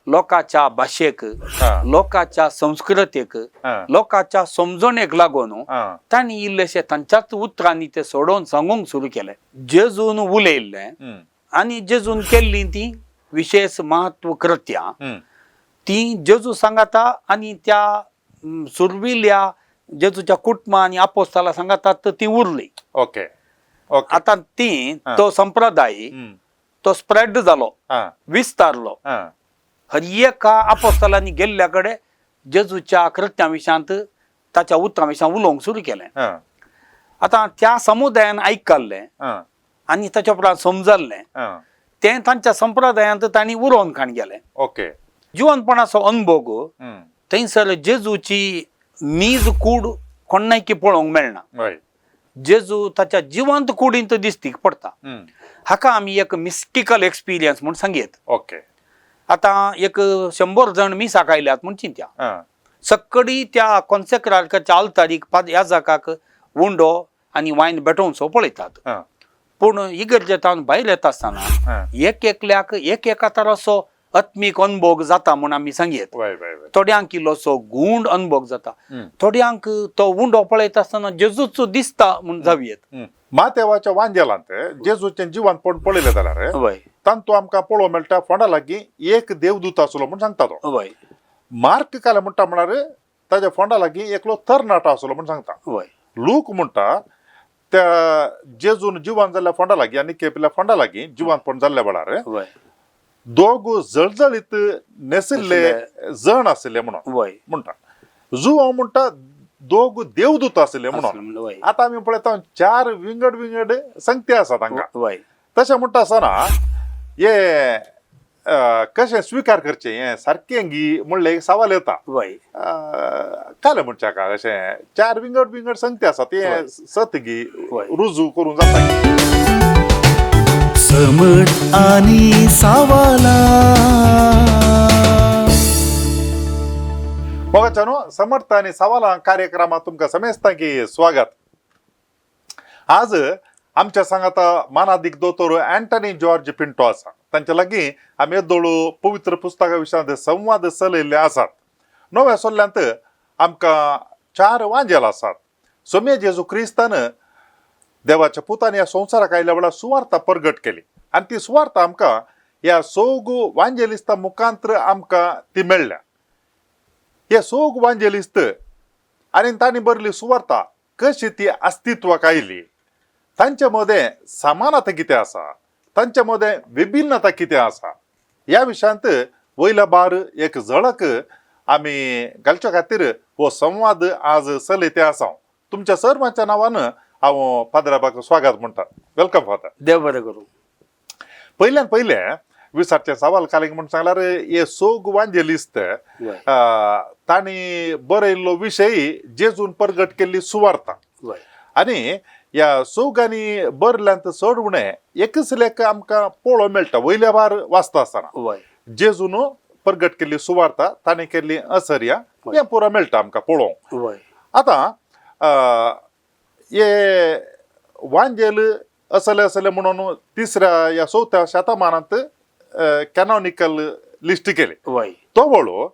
लोकांच्या भाषेक लोकांच्या संस्कृतीक लोकांच्या समजणेक लागून तांणी इल्लेशे तांच्याच उतरांनी ते सोडोवन सांगूंक सुरू केले. जेजून उलयल्ले आनी जेजून केल्ली ती विशेष महत्व कृत्यां ती जेजू सांगाता आनी त्या सुरविल्ल्या जेजूच्या कुटुंबा आनी आपोस्ताला सांगातात ती उरली. ओके आता ती तो संप्रदाय तो स्प्रेड जालो विस्तारलो. हर एका आपोस्तालांनी गेल्ल्या कडे जेजूच्या कृत्यां विशयांत ताच्या उतरां विशयां उलोवंक सुरू केलें. आता त्या समुदायान आयकल्लें आनी ताच्या उपरांत समजल्लें तें तांच्या संप्रदायांत तांणी उरोवन खाण गेलें. ओके जिवनपणाचो अनुभव थंयसर जेजूची नीज कूड कोणायकी पळोवंक मेळना. जेजू ताच्या जिवंत कुडींत दिसती पडटा. हाका आमी एक मिस्टिकल एक्सपिरियन्स म्हूण सांगयत. ओके आता एक 100 जण मिसाक आयल्यात म्हूण चिंत्या. सक्कडी त्या कॉन्सेक्रार्काच्या आल्तारीक ह्या जागाक उंडो आनी वायन भेटोवचो पळयतात. पूण इगर्जेंतान भायर येता आसतना एक एकल्याक एक एका तराचो आत्मीक अनुभव जाता म्हूण आमी सांगयत. थोड्यांक इल्लोसो गूंड अनुभव जाता, थोड्यांक तो उंडो पळयता आसतना जेजूचो दिसता म्हूण जावयेत. मातेवाच्या वांजेलांत जेजूचें जिवंतपण पळयलें जाल्यार तांतू आमकां पळोवंक मेळटा फोंडा लागीं एक देवदूत आसलो म्हूण सांगता तो. मार्क काले म्हणटा म्हळ्यार ताच्या फोंडा लागीं एकलो तरणाटो आसलो म्हूण सांगता. लूक म्हणटा त्या जेजून जिवंत जाल्ल्या फोंडा लागीं आनी केपेल्या फोंडा लागीं जिवंतपण जाल्ल्या वेळार दोग जळजळीत नेसिल्ले जण आशिल्ले म्हणून म्हणटा. जुवांव म्हणटा दोग देवदूत आशिल्ले म्हणून. आता आमी पळयता 4 विंगड विंगड संगती आसात हांगा. तशें म्हणटा आसतना हे कशें स्विकार करचें हें सारकें गी म्हणलें एक सवाल येता. काले म्हणच्या का अशें 4 विंगड विंगड संगती आसात हें सत गी रुजू करूं जाता. समट आणि सावाला मोगाच्यानो समर्थ आणि सवाला कार्यक्रमात तुमकां समेस्तांकी स्वागत. आज आमच्या सांगात मानादीक दोतोर अँटनी जॉर्ज पिंटो आसा. तांच्या लागीं आमी येदोळू पवित्र पुस्तका विशयांत संवाद चलयल्ले आसात. नव्या सोल्ल्यांत आमकां 4 वांजेल आसात. सोम्य जेजू क्रिस्तान देवाच्या पुतान ह्या संवसाराक आयल्या वेळार सुवार्ता परगट केली आनी ती सुवार्ता आमकां ह्या सोगू वांजेलिस्ता मुखांतर आमकां ती मेळ्ळ्या. हे सोग वांजेलिस्त आनी तांणी बरली सुवार्ता कशी ती अस्तित्वाक आयली, तांचे मदें समानता कितें आसा, तांचे मदें विभिन्नता कितें आसा, ह्या विशयांत वयल्या बार एक झळक आमी घालचे खातीर हो संवाद आज चलयते आसा. तुमच्या सर्वांच्या नांवान हांव फादराबाक स्वागत म्हणटा. Welcome father. देव बरें करूं. पयल्यान पयलें विचारचे सवाल कालें म्हणून सांगल्यार हे सोग वांजेलिस्त तांणी बरयल्लो विशय जेजून परगट केल्ली सुवार्ता आनी ह्या सोगांनी बरल्यांत चड उणें एकच लेख आमकां पळोवंक मेळटा वयल्या बार वाचता आसतना. जेजून परगट केल्ली सुवार्ता तांणी केल्ली असर्या हें पुरो मेळटा आमकां पळोवंक. आतां हे वांजेल असले म्हणून तिसऱ्या या 4थ्या शतमानांत कॅनॉनिकल लिस्ट केले. तो वळू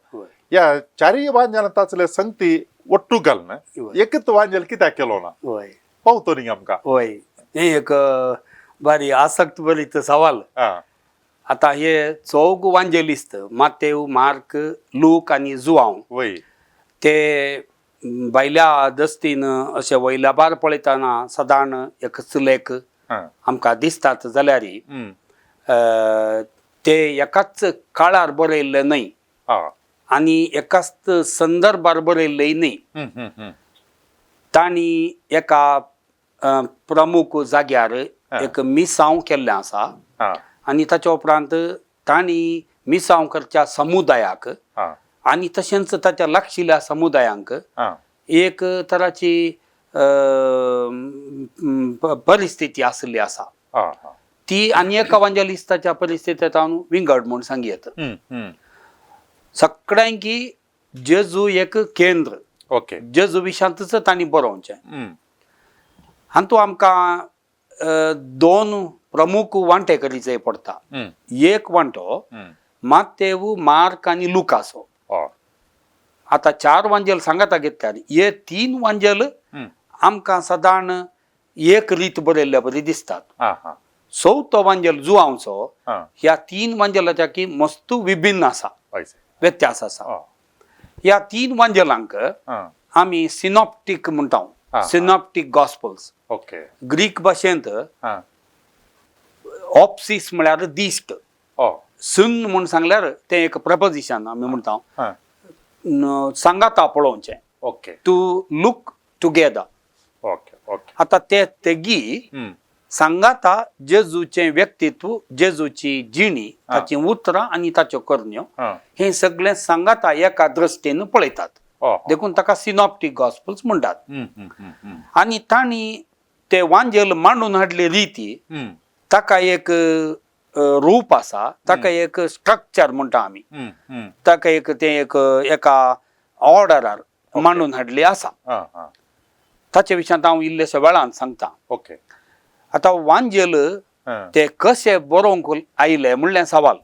या 4 वांजेलांतातले संगती वट्टू घालन एकच वांजेल कित्याक केलो ना पावतो न्ही आमकां. हे एक भारी आसक्त भरीत सवाल. आता हे 4 वांजेलिस्त मातेव, मार्क, लूक आनी जुआंव ते भायल्या दस्तीन अशें वयल्या बार पळयतना सदाण एकच लेख आमकां दिसतात जाल्यार ते एकाच काळार बरयल्ले न्हय आनी एकाच संदर्भार बरयल्लेय न्हय. तांणी एका प्रमुख जाग्यार एक मिसांव केल्लें आसा आनी ताच्या उपरांत तांणी मिसांव करच्या समुदायाक आनी तशेंच ताच्या लागशिल्ल्या समुदायांक एक तराची परिस्थिती आसली आसा. ती आनी एका वांजेलिस्ताच्या परिस्थितींत हांव विंगड म्हूण सांगयत. सगळ्यांकी जेजू एक केंद्र जेजू विशयांतच तांणी बरोवचें. हातूंत आमकां 2 प्रमुख वांटे करीचे पडटा. एक वांटो मातेव, मार्क आणि लुकासो. हय आता 4 वांजेल सांगता घेतल्यार हे 3 वांजेल आमकां सदां एक रीत बरयल्ल्या बरी दिसतात. हा हा चवथो वांजेल जुआंवचो हा ह्या 3 वांजेलाच्या की मस्त विभिन्न आसा, पैसे व्यत्यास आसा. हय ह्या 3 वांजेलांक हा आमी सिनॉप्टीक म्हणटा. हा. सिनॉप्टीक गॉस्पल्स. ओके ग्रीक भाशेंत हा ऑप्सिस म्हळ्यार दिश्ट. हय सुन म्हूण सांगल्यार तें एक प्रपोजिशन आमी म्हणटा. हा सांगाता पळोवचें, okay to look together. Okay okay आता ते तेगी सांगाता जेजूचें व्यक्तित्व, जेजूची जिणी, ताची उतरां आनी ताच्यो करण्यो हें सगळें सांगाता एका दृश्टेन पळयतात. देखून ताका सिनॉप्टीक गॉस्पल्स म्हणटात. आनी तांणी ते वांजेल मांडून हाडले रिती, ताका एक रूप आसा, ताका एक स्ट्रक्चर म्हणटा आमी, ताका एक तें एक एका ऑर्डरार मांडून हाडले आसा. ताचे विशयांत हांव इल्लेशे वेळान सांगता. ओके आता वांजेल ते कशे बरोवंक आयले म्हणलें सवाल.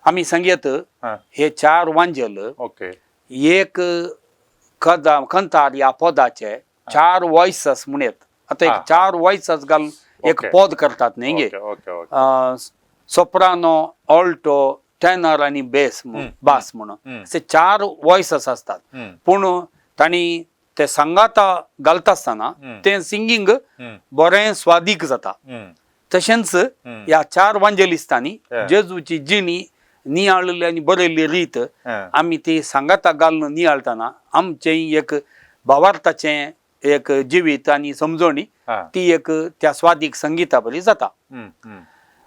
आमी सांगयत हे 4 वांजेल ओके एक खंतार ह्या पदाचे 4 वॉयसस म्हणत. आता एक 4 वॉयसस घालून एक पद करतात न्ही गे. सोप्रानो, ऑल्टो, टेनर आनी बास म्हणून असे 4 वॉयसस असतात. पूण तांणी ते सांगाता घालता आसतना तें सिंगींग बरें स्वादीक जाता. तशेंच ह्या 4 वांजेलिस्तांनी जेजूची जिणी नियाळिल्ली आनी बरयल्ली रीत आमी ती सांगाता घालून नियाळतना आमचें एक भावार्थाचें एक जिवीत आनी समजणी ती एक त्या स्वादीक संगीता बरी जाता.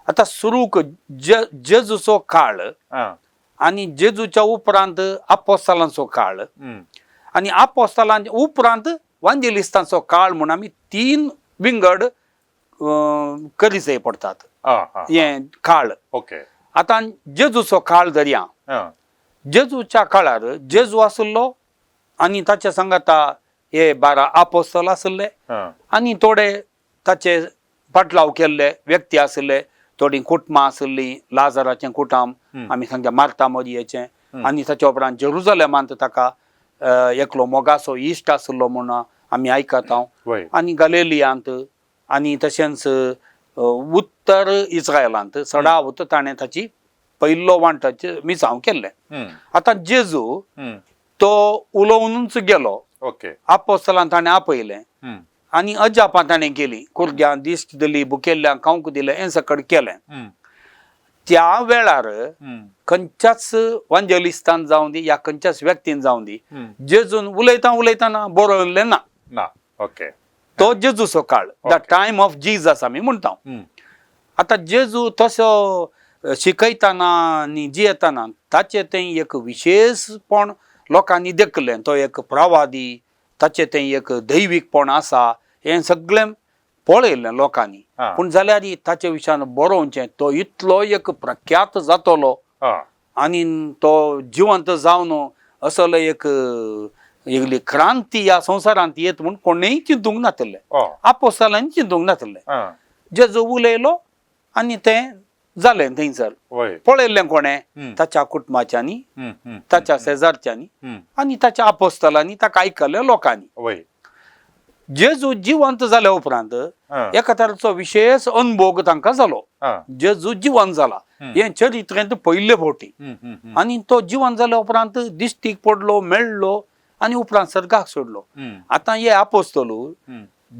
आता सुरूक जेजूचो काळ आनी जेजूच्या उपरांत आपोस्तलांचो काळ आनी आपोस्तलांच्या उपरांत वांजेलिस्तांचो काळ म्हूण आमी 3 विंगड करीचे पडटात. हे काळ. ओके आता जेजूचो काळ धरया. जेजूच्या काळार जेजू आसलो आनी ताच्या सांगाता हे 12 आपोस्तल आसले आनी थोडे ताचे फाटलाव केल्ले व्यक्ती आसले. थोडी कुटुंबां आसली, लाजाराचें कुटुंब आमी सांगता, मार्ता मरियेचें, आनी ताच्या उपरांत जेरुजलेमांत ताका एकलो मोगासो इश्ट आसलो म्हूण आमी आयकता. आनी गलिलियांत आनी तशेंच उत्तर इस्रायलांत सडावत ताणें ताची पयलो वांटाचें मिसांव केल्लें. आतां जेजू तो उलोवनूच गेलो. आपोस्तलांक ताणें आपयलें आनी अजापां ताणें केली, कुरग्यांक दिश्ट दिली, भुकेल्ल्यांक खावंक दिलें, हें सकट केलें. त्या वेळार खंयच्याच वांजेलिस्तान जावं दी या खंयच्याच व्यक्तीन जावं दी जेजून उलयतना बरयल्लें ना. तो जेजूचो काळ, द टायम ऑफ जिजस आमी म्हणटा. आता जेजू तसो शिकयतना आनी जियेतना ताचें तें एक विशेषपण लोकांनी देखलें. तो एक प्रवादी, ताचें तें एक दैवीकपण आसा, हें सगळें पळयलें लोकांनी. पूण जाल्यार ताचे विशयान बरोवचें, तो इतलो एक प्रख्यात जातलो आनी तो जिवंत जावन असलो एक क्रांती ह्या संवसारांत येत म्हूण कोणेय चिंतूंक नासलें. आपोस्तलांनी चिंतूंक नासलें. जेजू उलयलो आनी तें जालें थंयसर. पळयल्लें कोणें? ताच्या कुटुंबाच्यांनी, ताच्या शेजारच्यांनी आनी ताच्या आपोस्तलांनी, ताका आयकल्ल्या लोकांनी. जेजू जिवंत जाल्या उपरांत एका तरेचो विशेष अनुभव तांकां जालो. जेजू जिवंत जाला हें चरित्रेंत पयले फावटी. आनी तो जिवंत जाल्या उपरांत दिश्टीक पडलो, मेळ्ळो आनी उपरांत सर्गाक सोडलो. आतां हे आपोस्तलू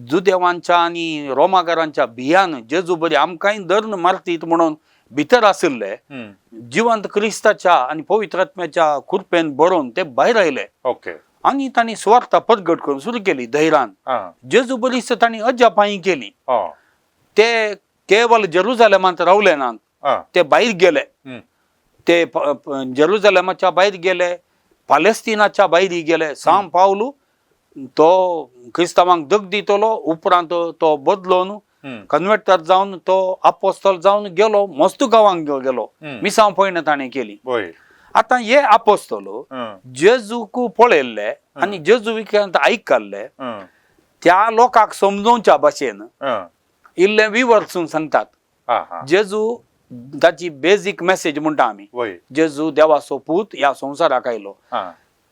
जुदेवांच्या आनी रोमाकारांच्या भियान जेजू बरी आमकांय धर्न मारतीत म्हणून भितर आशिल्ले, जिवंत क्रिस्ताच्या आनी पवित्र आत्म्याच्या कृपेन बरोवन ते भायर आयले. आनी तांणी स्वार्थ परगट करून सुरू केली धैर्यान. जेजू बरीच तांणी अजापांय केली. ते केवळ जेरुजलेमांत रावले नात, ते भायर गेले. ते जेरुजलेमाच्या भायर गेले, पॅलेस्टिनाच्या भायर गेले. सांव पावलू तो क्रिस्तावांक दग दितलो, उपरांत तो बदलोवन कन्वर्टर जावन तो आपोस्तल जावन गेलो, मस्तू गांवांक गेलो, मिसांव पयण ताणें केली. आतां हे आपोस्तल जेजूक पळयल्ले आनी जेजू विख्यांत आयकल्ले त्या लोकांक समजोवच्या भाशेन इल्लें विवर्सून सांगतात. जेजू ताची बेसिक मेसेज म्हणटा आमी वय जेजू देवाचो पूत ह्या संवसाराक आयलो हा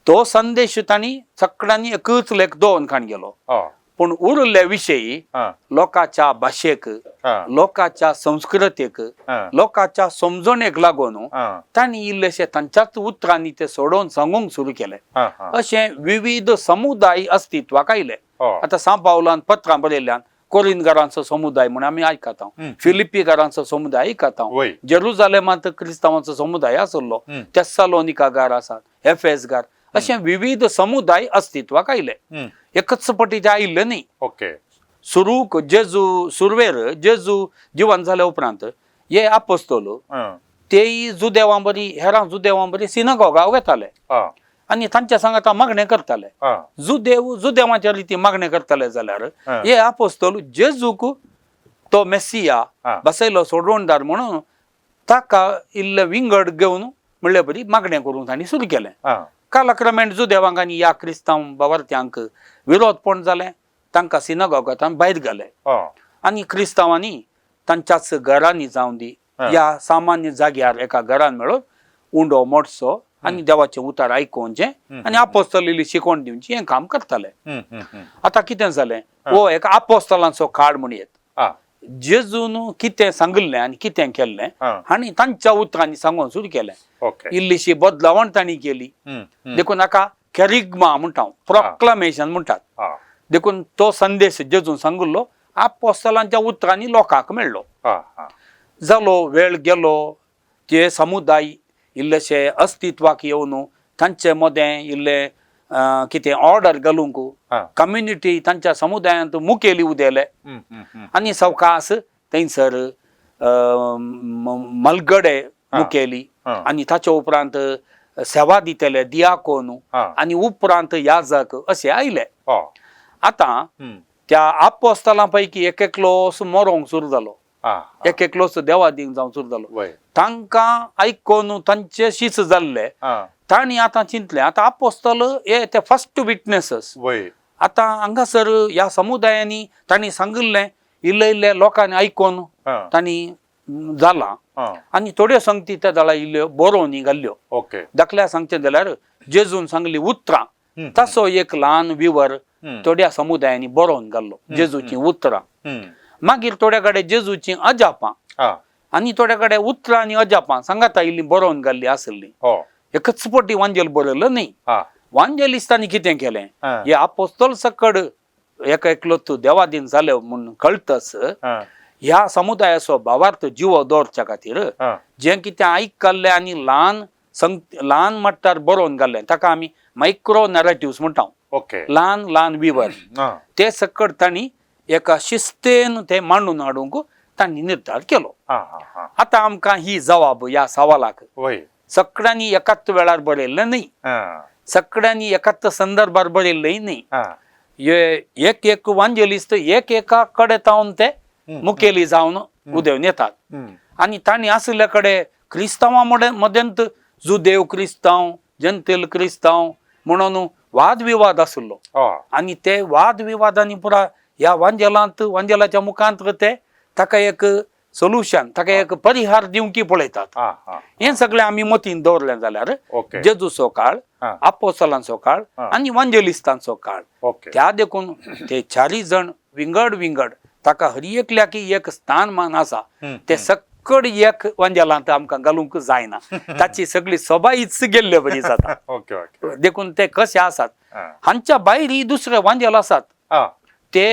तो संदेश तांणी सगळ्यांनी एकच लेख दोन खाण गेलो हा पूण उरले विशयी हा लोकांच्या भाशेक हा लोकांच्या संस्कृतेक हा लोकांच्या समजणेक लागून हा तांणी इल्लेशे तांच्याच उतरांनी ते सोडोवन सांगूंक सुरू केले हा हा अशे विविध समुदाय अस्तित्वाक आयले हो आता सांपावलान पत्रां बरयल्ल्यान कोरिंदकारांचो समुदाय म्हणून आमी आयकता फिलिपीकारांचो समुदाय आयकता वय जेरुजालेमांत क्रिस्तांवांचो समुदाय आसलो तेस्सालोनिकागार आसात एफेसगार अशे विविध समुदाय अस्तित्वाक आयले एकच पटी ते आयिल्ले न्ही ओके सुरूक सुरवेर जेजू जिवन जाल्या उपरांत हे आपोस्तोल तेय जुदेवां बरी हेरां जुदेवां बरी सिनगॉगांत वताले हा आनी तांच्या सांगाता मागणें करताले हा जुदेवांच्या रिती मागणें करताले जाल्यार हा. हे आपोस्तोल जेजूक तो मेस्सिया हा. बसयलो सोडवणदार म्हणून ताका इल्ले विंगड घेवन म्हणले बरी मागणें करूंक तांणी सुरू केलें हा कालक्रमेण जुदेवांक आनी ह्या क्रिस्तांव बावार्थ्यांक विरोधपण जालें तांकां सिनगॉगांतल्यान भायर घाले हा आनी क्रिस्तांवांनी तांच्याच घरांनी जावं दी ह्या सामान्य जाग्यार एका घरान मेळून उंडो मोडचो आनी देवाचें उतर आयकोवचें आनी आपोस्तोली शिकोवन दिवची हें काम करताले आतां कितें जालें हो एक आपोस्तलांचो काळ म्हणयत हा जेजून कितें सांगलें आनी कितें केल्लें आनी तांच्या उतरांनी सांगून सुरू केलें ओके इल्लीशी बदलावण तांणी केली देखून हाका कॅरिग्मा म्हणटा प्रोक्लामेशन म्हणटात हा देखून तो संदेश जेजून सांगलो आपोस्तलांच्या उतरांनी लोकांक मेळ्ळो हा हा जालो वेळ गेलो ते समुदाय इल्लेशे अस्तित्वाक येवन तांचे मदें इल्ले कितें ऑर्डर घालूंक कम्युनिटी तांच्या समुदायांत मुखेली उदेले आनी सवकास थंयसर मलगडे मुखेली आनी ताचे उपरांत सेवा दितेले दियाकोन आनी उपरांत याजक अशे आयले आतां त्या आपोस्तलां पैकी एक एकलो मरोंक सुरू जालो एक एकलोच देवा दिवंक जावं सुरू जालो तांकां आयकोन तांचे शीच जाल्ले तांणी आतां चिंतलें आतां आपोस्तल हे ते फर्स्ट विटनेसस आतां हांगासर ह्या समुदायांनी तांणी सांगिल्लें इल्ले इल्ले लोकांनी आयकोन तांणी जालां आनी थोड्यो संगती त्या जाळा इल्ल्यो बरोवनी घाल्ल्यो ओके दाखल्या सांगचें जाल्यार जेजून सांगली उतरां तसो एक ल्हान विवर थोड्या समुदायांनी बरोवन घाल्लो जेजूची उतरां मागीर थोड्या कडेन जेजूची अजापां आनी थोड्या कडेन उतरां आनी अजापां सांगाता इल्लीं बरोवन घाल्लीं आसलीं एकच पटी वांजेल बरयलो न्ही वांजेलिस्तांनी कितें केलें हे आपोस्तोल सकड एक एकलो देवादीन जाले म्हूण कळटस ह्या समुदायाचो भावार्थ जिवो दवरच्या खातीर जें कितें आयकल्लें आनी ल्हान मट्टार बरोवन घाल्लें ताका आमी मायक्रो नॅरेटिव्स म्हणटा ओके ल्हान ल्हान विवर ते सकड तांणी एका शिस्तेन ते मांडून हाडूंक तांणी निर्धार केलो आतां आमकां ही जबाब ह्या सवालाक सगळ्यांनी एकाच वेळार बरयल्लें न्ही सगळ्यांनी एकाच संदर्भार बरयल्लें न्ही एक एक वांजेलिस्त एक एका कडेन तावन ते मुखेली जावन उदेवन येतात आनी तांणी आसले कडेन क्रिस्तांवां मदेंत जुदेव क्रिस्तांव जंतेल क्रिस्तांव म्हणून वाद विवाद आसलो आनी ते वाद विवादांनी पुरा ह्या वांजेलाच्या मुखांत ते ताका एक सोल्युशन ताका एक परिहार दिवंकी पळयतात हें सगळें आमी मतीन दवरलें जाल्यार जेजूचो काळ आपोस्तलांचो काळ आनी वांजेलिस्तांचो काळ त्या देखून ते चारी जण विंगड ताका हर एकल्याकी एक स्थानमान आसा ते सकड एक वांजेलांत आमकां घालूंक जायना ताची सगळी सभाईच गेल्ले बरी जाता देखून ते कशे आसात हांच्या भायर दुसरे वांजेल आसात ते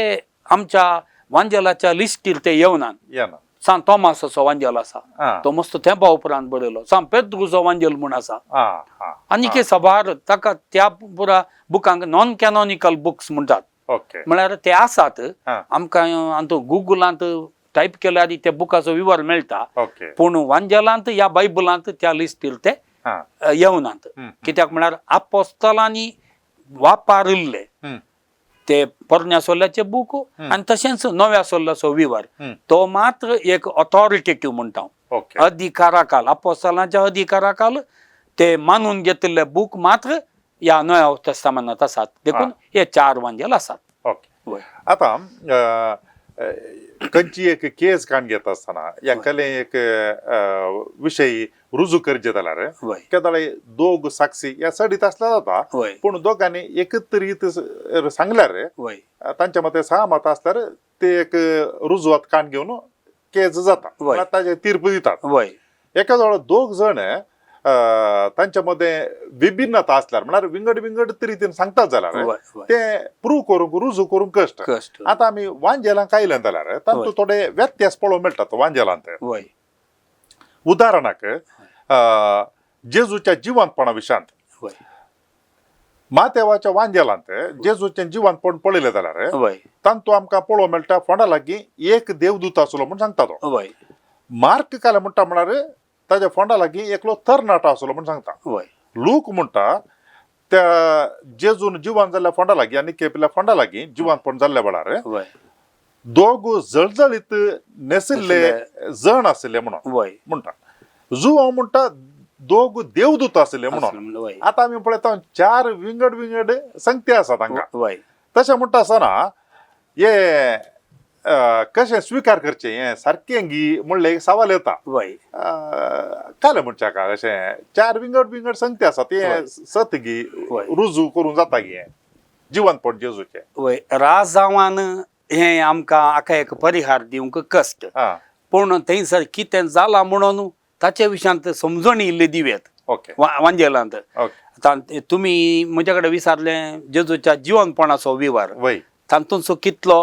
आमच्या वांजेलाच्या लिस्टीर ते येवनात सांत थॉमासाचो वांजेल आसा तो मस्त तेंपा उपरांत बरयलो सांत पेद्रूचो वांजेल म्हूण आसा आनीक सभार ताका त्या पुरा बुकांक नॉन कॅनॉनिकल बुक्स म्हणटात म्हळ्यार ते आसात आमकां गुगलांत टायप केल्यार ते बुकाचो विवर मेळटा पूण वांजेलांत ह्या बायबलांत त्या लिस्टीर ते येवनात कित्याक म्हळ्यार आपोस्तलांनी वापरिल्ले ते पोरण्या सोल्ल्याचे बूक आनी तशेंच नव्या सोल्ल्याचो विवर तो मात्र एक ऑथॉरिटेटिव्ह म्हणटा अधिकाराकाल आपोस्तलांच्या अधिकाराकाल ते मानून घेतिल्ले बूक मात्र ह्या नव्या तेस्तामेंतांत आसात देखून हे चार वांजेल आसात आता खंयची एक केस काण घेत असताना एकाले एक विषयी रुजू करचे जाल्यार वय केदाळे दोग साक्षी या सडीत असला जाता वय पूण दोगांनी एकत्रीत सांगल्यार वय तांच्या मते सहमत असल्यार ते एक रुजवात काण घेवन केस जाता वय. म्हळ्यार ताचे तीर्प दितात वय एका जवळ दोग जण तांच्या मध्ये विभिन्नता असल्यार म्हळ्यार विंगड विंगड तरीतीन सांगतात जाल्यार वय वय ते प्रूव करूंक रुजू करूंक कश्ट कष्ट आता आमी वांजेलांक आयले जाल्यार तातूंत थोडे व्यत्यास पळोवंक मेळटात वांजेलांत वय उदाहरणाक जेजूच्या जिवंतपणा विशयांत वय मातेवाच्या वांजेलांत जेजूचें जिवंतपण पळयलें जाल्यार वय तातूंत आमकां पळोवंक मेळटा फोंडा लागीं एक देवदूत आसलो म्हूण सांगता तो वय मार्क काले म्हणटा म्हळ्यार ताच्या फोंडा लागीं एकलो तरणाटो आसलो म्हूण सांगता वय लूक म्हणटा त्या जेजून जिवंत जाल्ल्या फोंडा लागीं आनी केपेल्या फोंडा लागीं जिवंतपण जाल्ल्या वेळार वय दोग जळजळीत नेसिल्ले जण आशिल्ले म्हणून वय म्हणटा जुवांव म्हणटा दोग देवदूत आशिल्ले म्हणून वय आता आमी पळयता 4 विंगड विंगड संगती आसा तांकां वय तशें म्हणटा आसतना हे कशें स्विकार करचें हें सारकें गी म्हणलें एक सवाल येता वय काले म्हणच्या का अशें 4 विंगड विंगड संगती आसा ते सत गी वय. रुजू करूं जाता गी हें जिवंतपण जेजूचें वय राजावान हे आमकां आख्या एक परिहार दिवंक कश्ट हां पूण थंयसर कितें जालां म्हणून ताचे विशयांत समजण इल्ली दिवेत ओके वांजेलांत ओके आतां तुमी म्हजे कडेन विचारलें जेजूच्या जिवंतपणाचो विवर वय तातूंतचो कितलो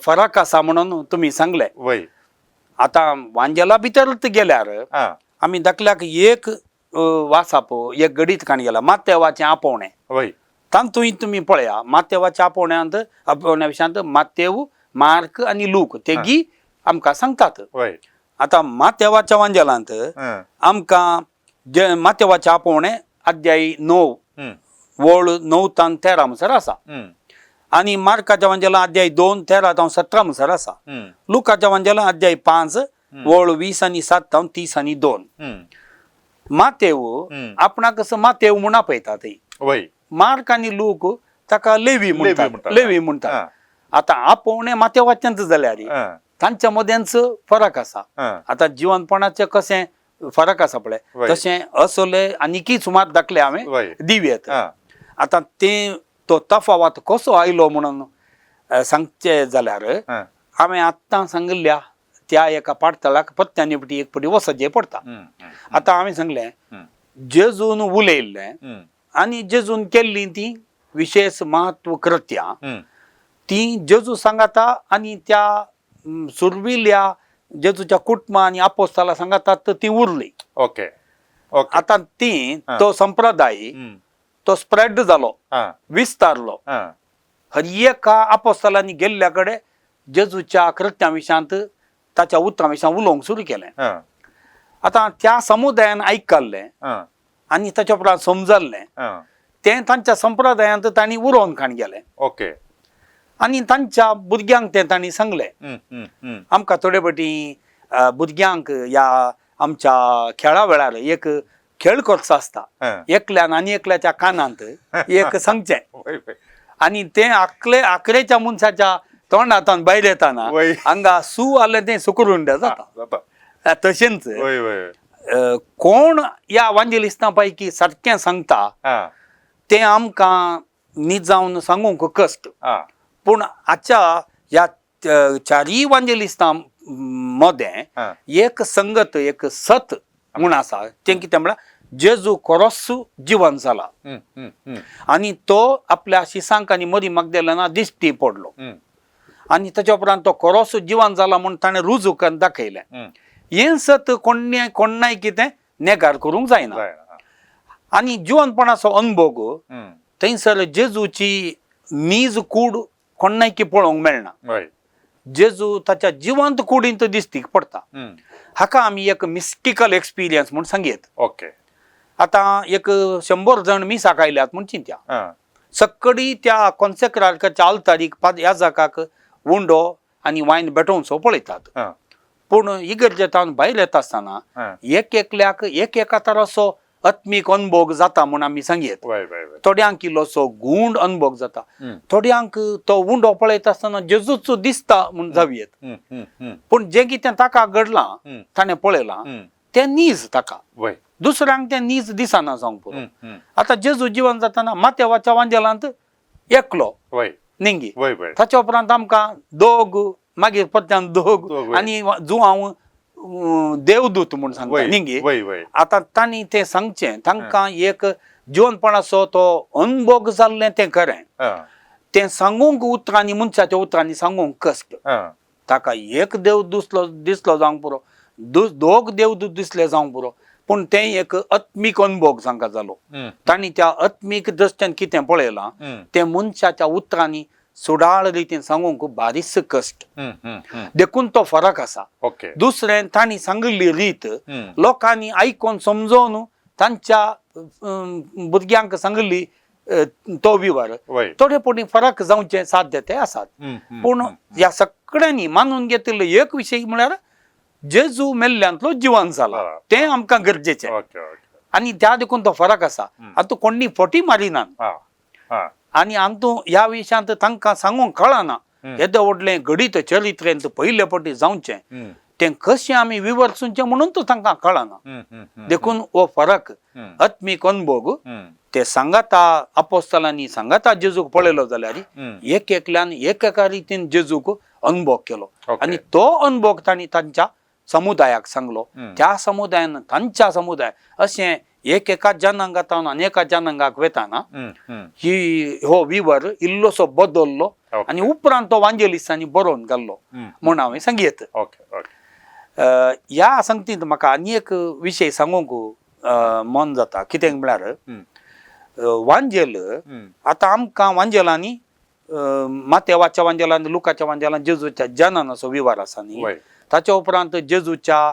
फरक आसा म्हणून तुमी सांगलें वय आतां वांजेला भितर गेल्यार हां आमी दाखल्याक एक वासाप एक गडीत काण गेला मातेवाचें आपोवणें वय तातूंय तुमी पळया मातेवाच्या आपोवण्या विशयांत मातेव मार्क आनी लूक तेगी आमकां सांगतात वय आतां मातेवाच्या वांजेलांत हां आमकां जे मातेवाचें आपोवणें अध्याय 9 वळ 9 तान 13 म्हणसर आसा आनी मार्काच्या वांजेला अध्याय 2 13 तावन 17 म्हणसर आसा लुकाच्या वांजेला अध्याय 5 वळ 20 आनी 7 तावन 30 आनी 2 मातेव आपणाक कसं मातेव म्हूण आपयता थंय वय मार्क आनी लूक ताका लेवी म्हणटात लेवी म्हणटात हां आतां आपोवणें मातेवाच्यांच जाल्यार हां तांच्या मद्यांच फरक आसा हां आतां जिवंतपणाचें कशें फरक आसा पळय वय. तशें असले आनीकय सुमार दाखले हांवें वय दिव्यात हां आतां तो तफावत कसो आयलो म्हणून सांगचें जाल्यार हां हांवें आत्तां सांगिल्ल्या त्या एका पाडतळाक पत्त्यानी एक पटी वचचें पडटा आतां हांवें सांगलें जेजून उलयल्लें आनी जेजून केल्लीं ती विशेष महत्व कृत्यां ती जेजू सांगाता आनी त्या सुरविल्ल्या जेजूच्या कुटुंबा आनी आपोस्ताला सांगातात ती उरली ओके ओके आतां ती तो संप्रदाय तो स्प्रेड जालो हां विस्तारलो हां हर एका आपोस्तालांनी गेल्ल्या कडेन जेजूच्या कृत्यां विशयांत ताच्या उतरां विशयां उलोवंक सुरू केलें हां आतां त्या समुदायान आयकल्लें हां आनी ताच्या उपरांत समजल्लें हां तें तांच्या संप्रदायांत तांणी उरोवन खाण गेलें ओके आनी तांच्या भुरग्यांक तें तांणी सांगलें आमकां थोडे फावटी भुरग्यांक ह्या आमच्या खेळा वेळार एक खेळ करचो आसता एकल्यान आनी एकल्याच्या कानांत एक सांगचें वय वय आनी तें आकरेच्या मनशाच्या तोंडांतल्यान भायर येताना वय. हांगा सू आसलें तें सुकुरुंड जाता जाता तशेंच वय वय कोण ह्या वांजेलिस्तां पैकी सारकें सांगता हां तें आमकां न्हीद जावन सांगूंक कश्ट हां पूण आजच्या ह्या चारय वांजेलिस्तां मदें हां एक संगत एक सत म्हूण आसा तें कितें म्हळ्यार जेजू खरोच जिवंत जाला आनी तो आपल्या शिसांक आनी मरी मगदलेना दिश्टी पडलो आनी ताच्या उपरांत तो खरोच जिवंत जाला म्हूण ताणें रुजू करून दाखयलें हें सत कोणाय कितें नेगार करूंक जायना आनी जिवंतपणाचो अनुभव थंयसर जेजूची नीज कूड कोणाय की पळोवंक मेळना जेजू ताच्या जिवंत कुडींत दिश्टी पडटा हाका आमी एक मिस्टिकल एक्सपिरियन्स म्हूण सांगयत ओके आतां एक 100 जण मिसाक आयल्यात म्हूण चिंत्या सक्कडी त्या कॉन्सेक्रार्काच्या आल्तारीक ह्या जागाक उंडो आनी वायन बेटोवचो पळयतात पूण इगर्जेंतान भायर येता आसतना एक एकल्याक एक एका तरासो आत्मीक अनुभोग जाता म्हूण आमी सांगयत. वय वय वय थोड्यांक इल्लोसो गूंड अनुभोग जाता, हम्म. थोड्यांक तो उंडो पळयता आसतना जेजूचो दिसता म्हूण जावयेत. हम्म, हम्म, हम्म, पूण जें कितें ताका घडलां हम्म. ताणें पळयलां हम्म. तें नीज ताका, वय दुसऱ्यांक तें नीज दिसना जावंक पुरो. हम्म, हम्म. आतां जेजू जिवन जाताना मातेवाच्या वांजेलांत एकलो वय निंगी, वय वय ताच्या उपरांत आमकां दोग, मागीर परत्यान दोग, दोग वय. आनी जुवांव देवदूत म्हूण सांगता वय निंगी. वय वय आतां तांणी तें सांगचें, तांकां एक जिवनपणाचो तो अनुभोग जाल्लें तें खरें, हा, तें सांगूंक उतरांनी, मनशाच्या उतरांनी सांगूंक कश्ट. हा. ताका एक देव दिसलो जावंक पुरो, दोग देवदूत दिसले जावंक पुरो, पूण तें एक आत्मीक अनुभोग तांकां जालो. हम्म, तांणी त्या आत्मीक दृश्ट्यान कितें पळयलां हम्म, तें मनशाच्या उतरांनी सुडाळ रितीन सांगूंक बारीस कश्ट. हम्म, हम्म, हम्म. देखून तो फरक आसा. ओके दुसरें तांणी सांगिल्ली रीत हम्म. लोकांनी आयकोन समजोवन तांच्या भुरग्यांक सांगिल्ली तो विवर वय थोडेपणी फरक जावचे साध्यते आसात. हम्म, हम्म, पूण हम्म. ह्या सगळ्यांनी मानून घेतिल्लो एक विशय म्हळ्यार जेजू मेल्ल्यांतलो जिवन जाला, हा. तें आमकां गरजेचें. ओके ओके आनी त्या देखून तो फरक आसा. हम्म. आतां कोणी फटी मारिनात हा हा आनी आमतू ह्या विशयांत तांकां सांगूंक कळना हम्म. येदें व्हडलें घडीत चरित्रेंत पयले पटी जावचें हम्म, तें कशें आमी विवरचुचें म्हणून तो तांकां कळना. हम्म, हम्म, हम्म. देखून हो फरक हम्म, आत्मीक अनुभोग हम्म, ते सांगाता आपोस्तलांनी सांगाता जेजूक पळयलो जाल्यार हम्म. एक एकल्यान एक एका रितीन जेजूक अनुभव केलो. ओके. आनी तो अनुभव तांणी तांच्या समुदायाक सांगलो. हम्म. त्या समुदायान तांच्या समुदाय अशें एक एका जनांगांतावन अनेका जनांगाक वेताना हम्म, हम्म. हो विवर इल्लोसो बदललो ओके. आनी उपरांत तो वांजेलिस्तांनी बरोवन घाल्लो हम्म. म्हूण हांवें सांगयत. ओके ओके ह्या संगतींत म्हाका आनी एक विशय सांगूंक मन जाता. कितें म्हळ्यार हम्म, वांजेल हम्म. आतां आमकां वांजेलांनी मातेवाच्या वांजेलान, लुकाच्या वांजेलान जेजूच्या जनानाचो विवार आसा न्ही. वय ताच्या उपरांत जेजूच्या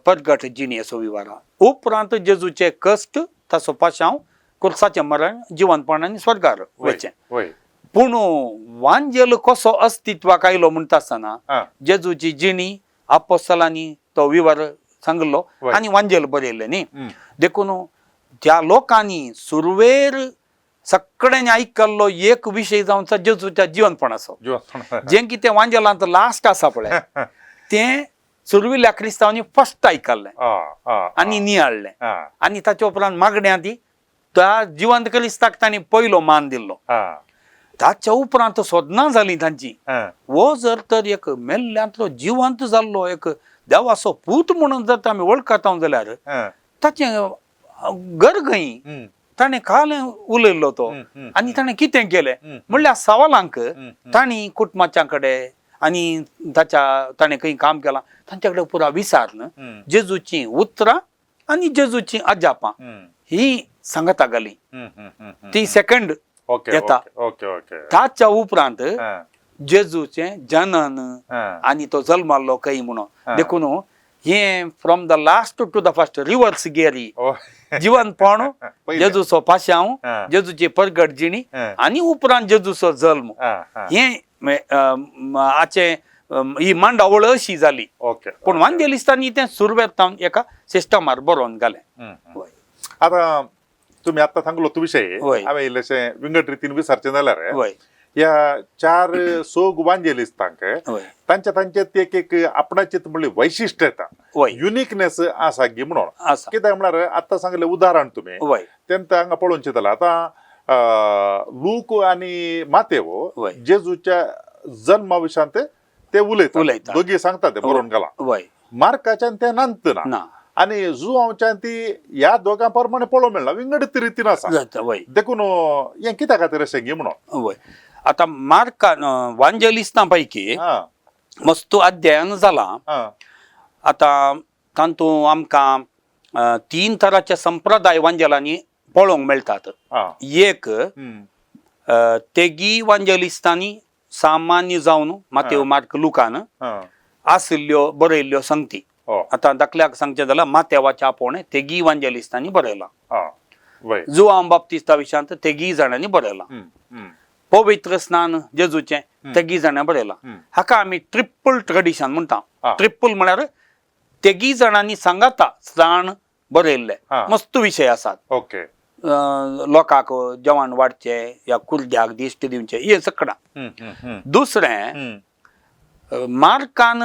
परगट जिणी असो विवार आहा. उपरांत जेजूचे कश्ट, ताचो पाशांव, कुर्साचें मरण, जिवंतपण आनी स्वर्गार वय वयचें. वय पूण वांजेल कसो अस्तित्वाक आयलो म्हणटा आसतना हा जेजूची जिणी आपोस्तलांनी तो विवर सांगलो वय. आनी वांजेल बरयल्लें न्ही. हम्म. देखून त्या लोकांनी सुरवेर सगळ्यांनी आयकल्लो एक विशय जावन जेजूच्या जिवंतपणाचो. जीवन जें कितें वांजेलांत लास्ट आसा पळय तें सुरविल्ल्या क्रिस्तांवांनी फस्ट आयकल्लें आनी नियाळ्ळें. आनी ताच्या उपरांत मागण्या ती त्या जिवंत क्रिस्ताक तांणी पयलो मान दिल्लो. ताच्या उपरांत सोदनां जालीं तांची. हो जर तर एक मेल्ल्यांतलो जिवंत जाल्लो एक देवाचो पूत म्हणून जर आमी वळखता जाल्यार ताचें गरगई ताणें कालें उलयल्लो तो. आनी ताणें कितें केलें म्हणल्यार सवालांक तांणी कुटुंबाच्या कडेन आनी ताणें खंय काम केलां तांच्या कडेन पुरा विचारन जेजूची उतरां आनी जेजूची अजापां ही सांगता घाली. ती सेकंड येता. ओके ओके ताच्या उपरांत जेजूचें जनन आनी तो जल्मालो खंय म्हणून. देखून हे from the last to the first reverse गियरी जिवनपण, जेजूचो पाशांव, जेजूची परगट जिणी आनी उपरांत जेजूचो जल्म हे आचे ही मांडावळ अशी जाली. पूण वांजेलिस्तांनी तें सुरवेतावन एका सिस्टमार बरोवन घालें. आता तुम्ही आता सांगलो तो विषय वय. हांवें इल्लेशें विंगड रितीन विचारचें जाल्यार वय ह्या चार सोग वांजेलिस्तांक वय तांच्यात एक एक आपणाचीत म्हणली वैशिश्ट येता, वय युनिकनेस आसा गी म्हणून. आसा. कित्याक म्हळ्यार आतां सांगलें उदाहरण तुमी वय तेन्ना हांगा पळोवन चिंतलां. आतां लूक आनी मातेव वय. जेजूच्या जल्मा विशयांत ते उलयता, दोगी सांगता ते बरोवन घाला. वय मार्काच्यान ते नांत ना आनी जुआंवच्यान ती ह्या दोगां प्रमाणे पळोवंक मेळना, विंगड रितीन आसा. जाता. वय देखून हें कित्या खातीर अशें गी म्हणून. वय आतां मार्कान वांजेलिस्तां पैकी मस्तू अध्ययन जाला. आतां तातूंत आमकां 3 तरांचे संप्रदाय वांजेलांनी पळोवंक मेळटात. एक तेगी वांजेलिस्तांनी सामान्य जावन मातेव, मार्क, लुकान आशिल्ल्यो बरयल्ल्यो संगती. आतां दाखल्याक सांगचें जाल्यार मातेवाच्या आपोवणें तेगी वांजेलिस्तांनी बरयलां. जुआंव बाप्तिस्ता विशयांत तेगी जाणांनी बरयलां. पवित्र स्नान जेजूचें तेगी जाणां बरयलां. हाका आमी ट्रिपल ट्रेडिशन म्हणटा. ट्रिपल म्हळ्यार तेगी जाणांनी सांगाता स्नान बरयल्ले हा. मस्त विशय आसात. ओके. लोकांक जेवण वाडचे या कुर्द्याक दिश्ट दिवचे हे सगळां. दुसरें मार्कान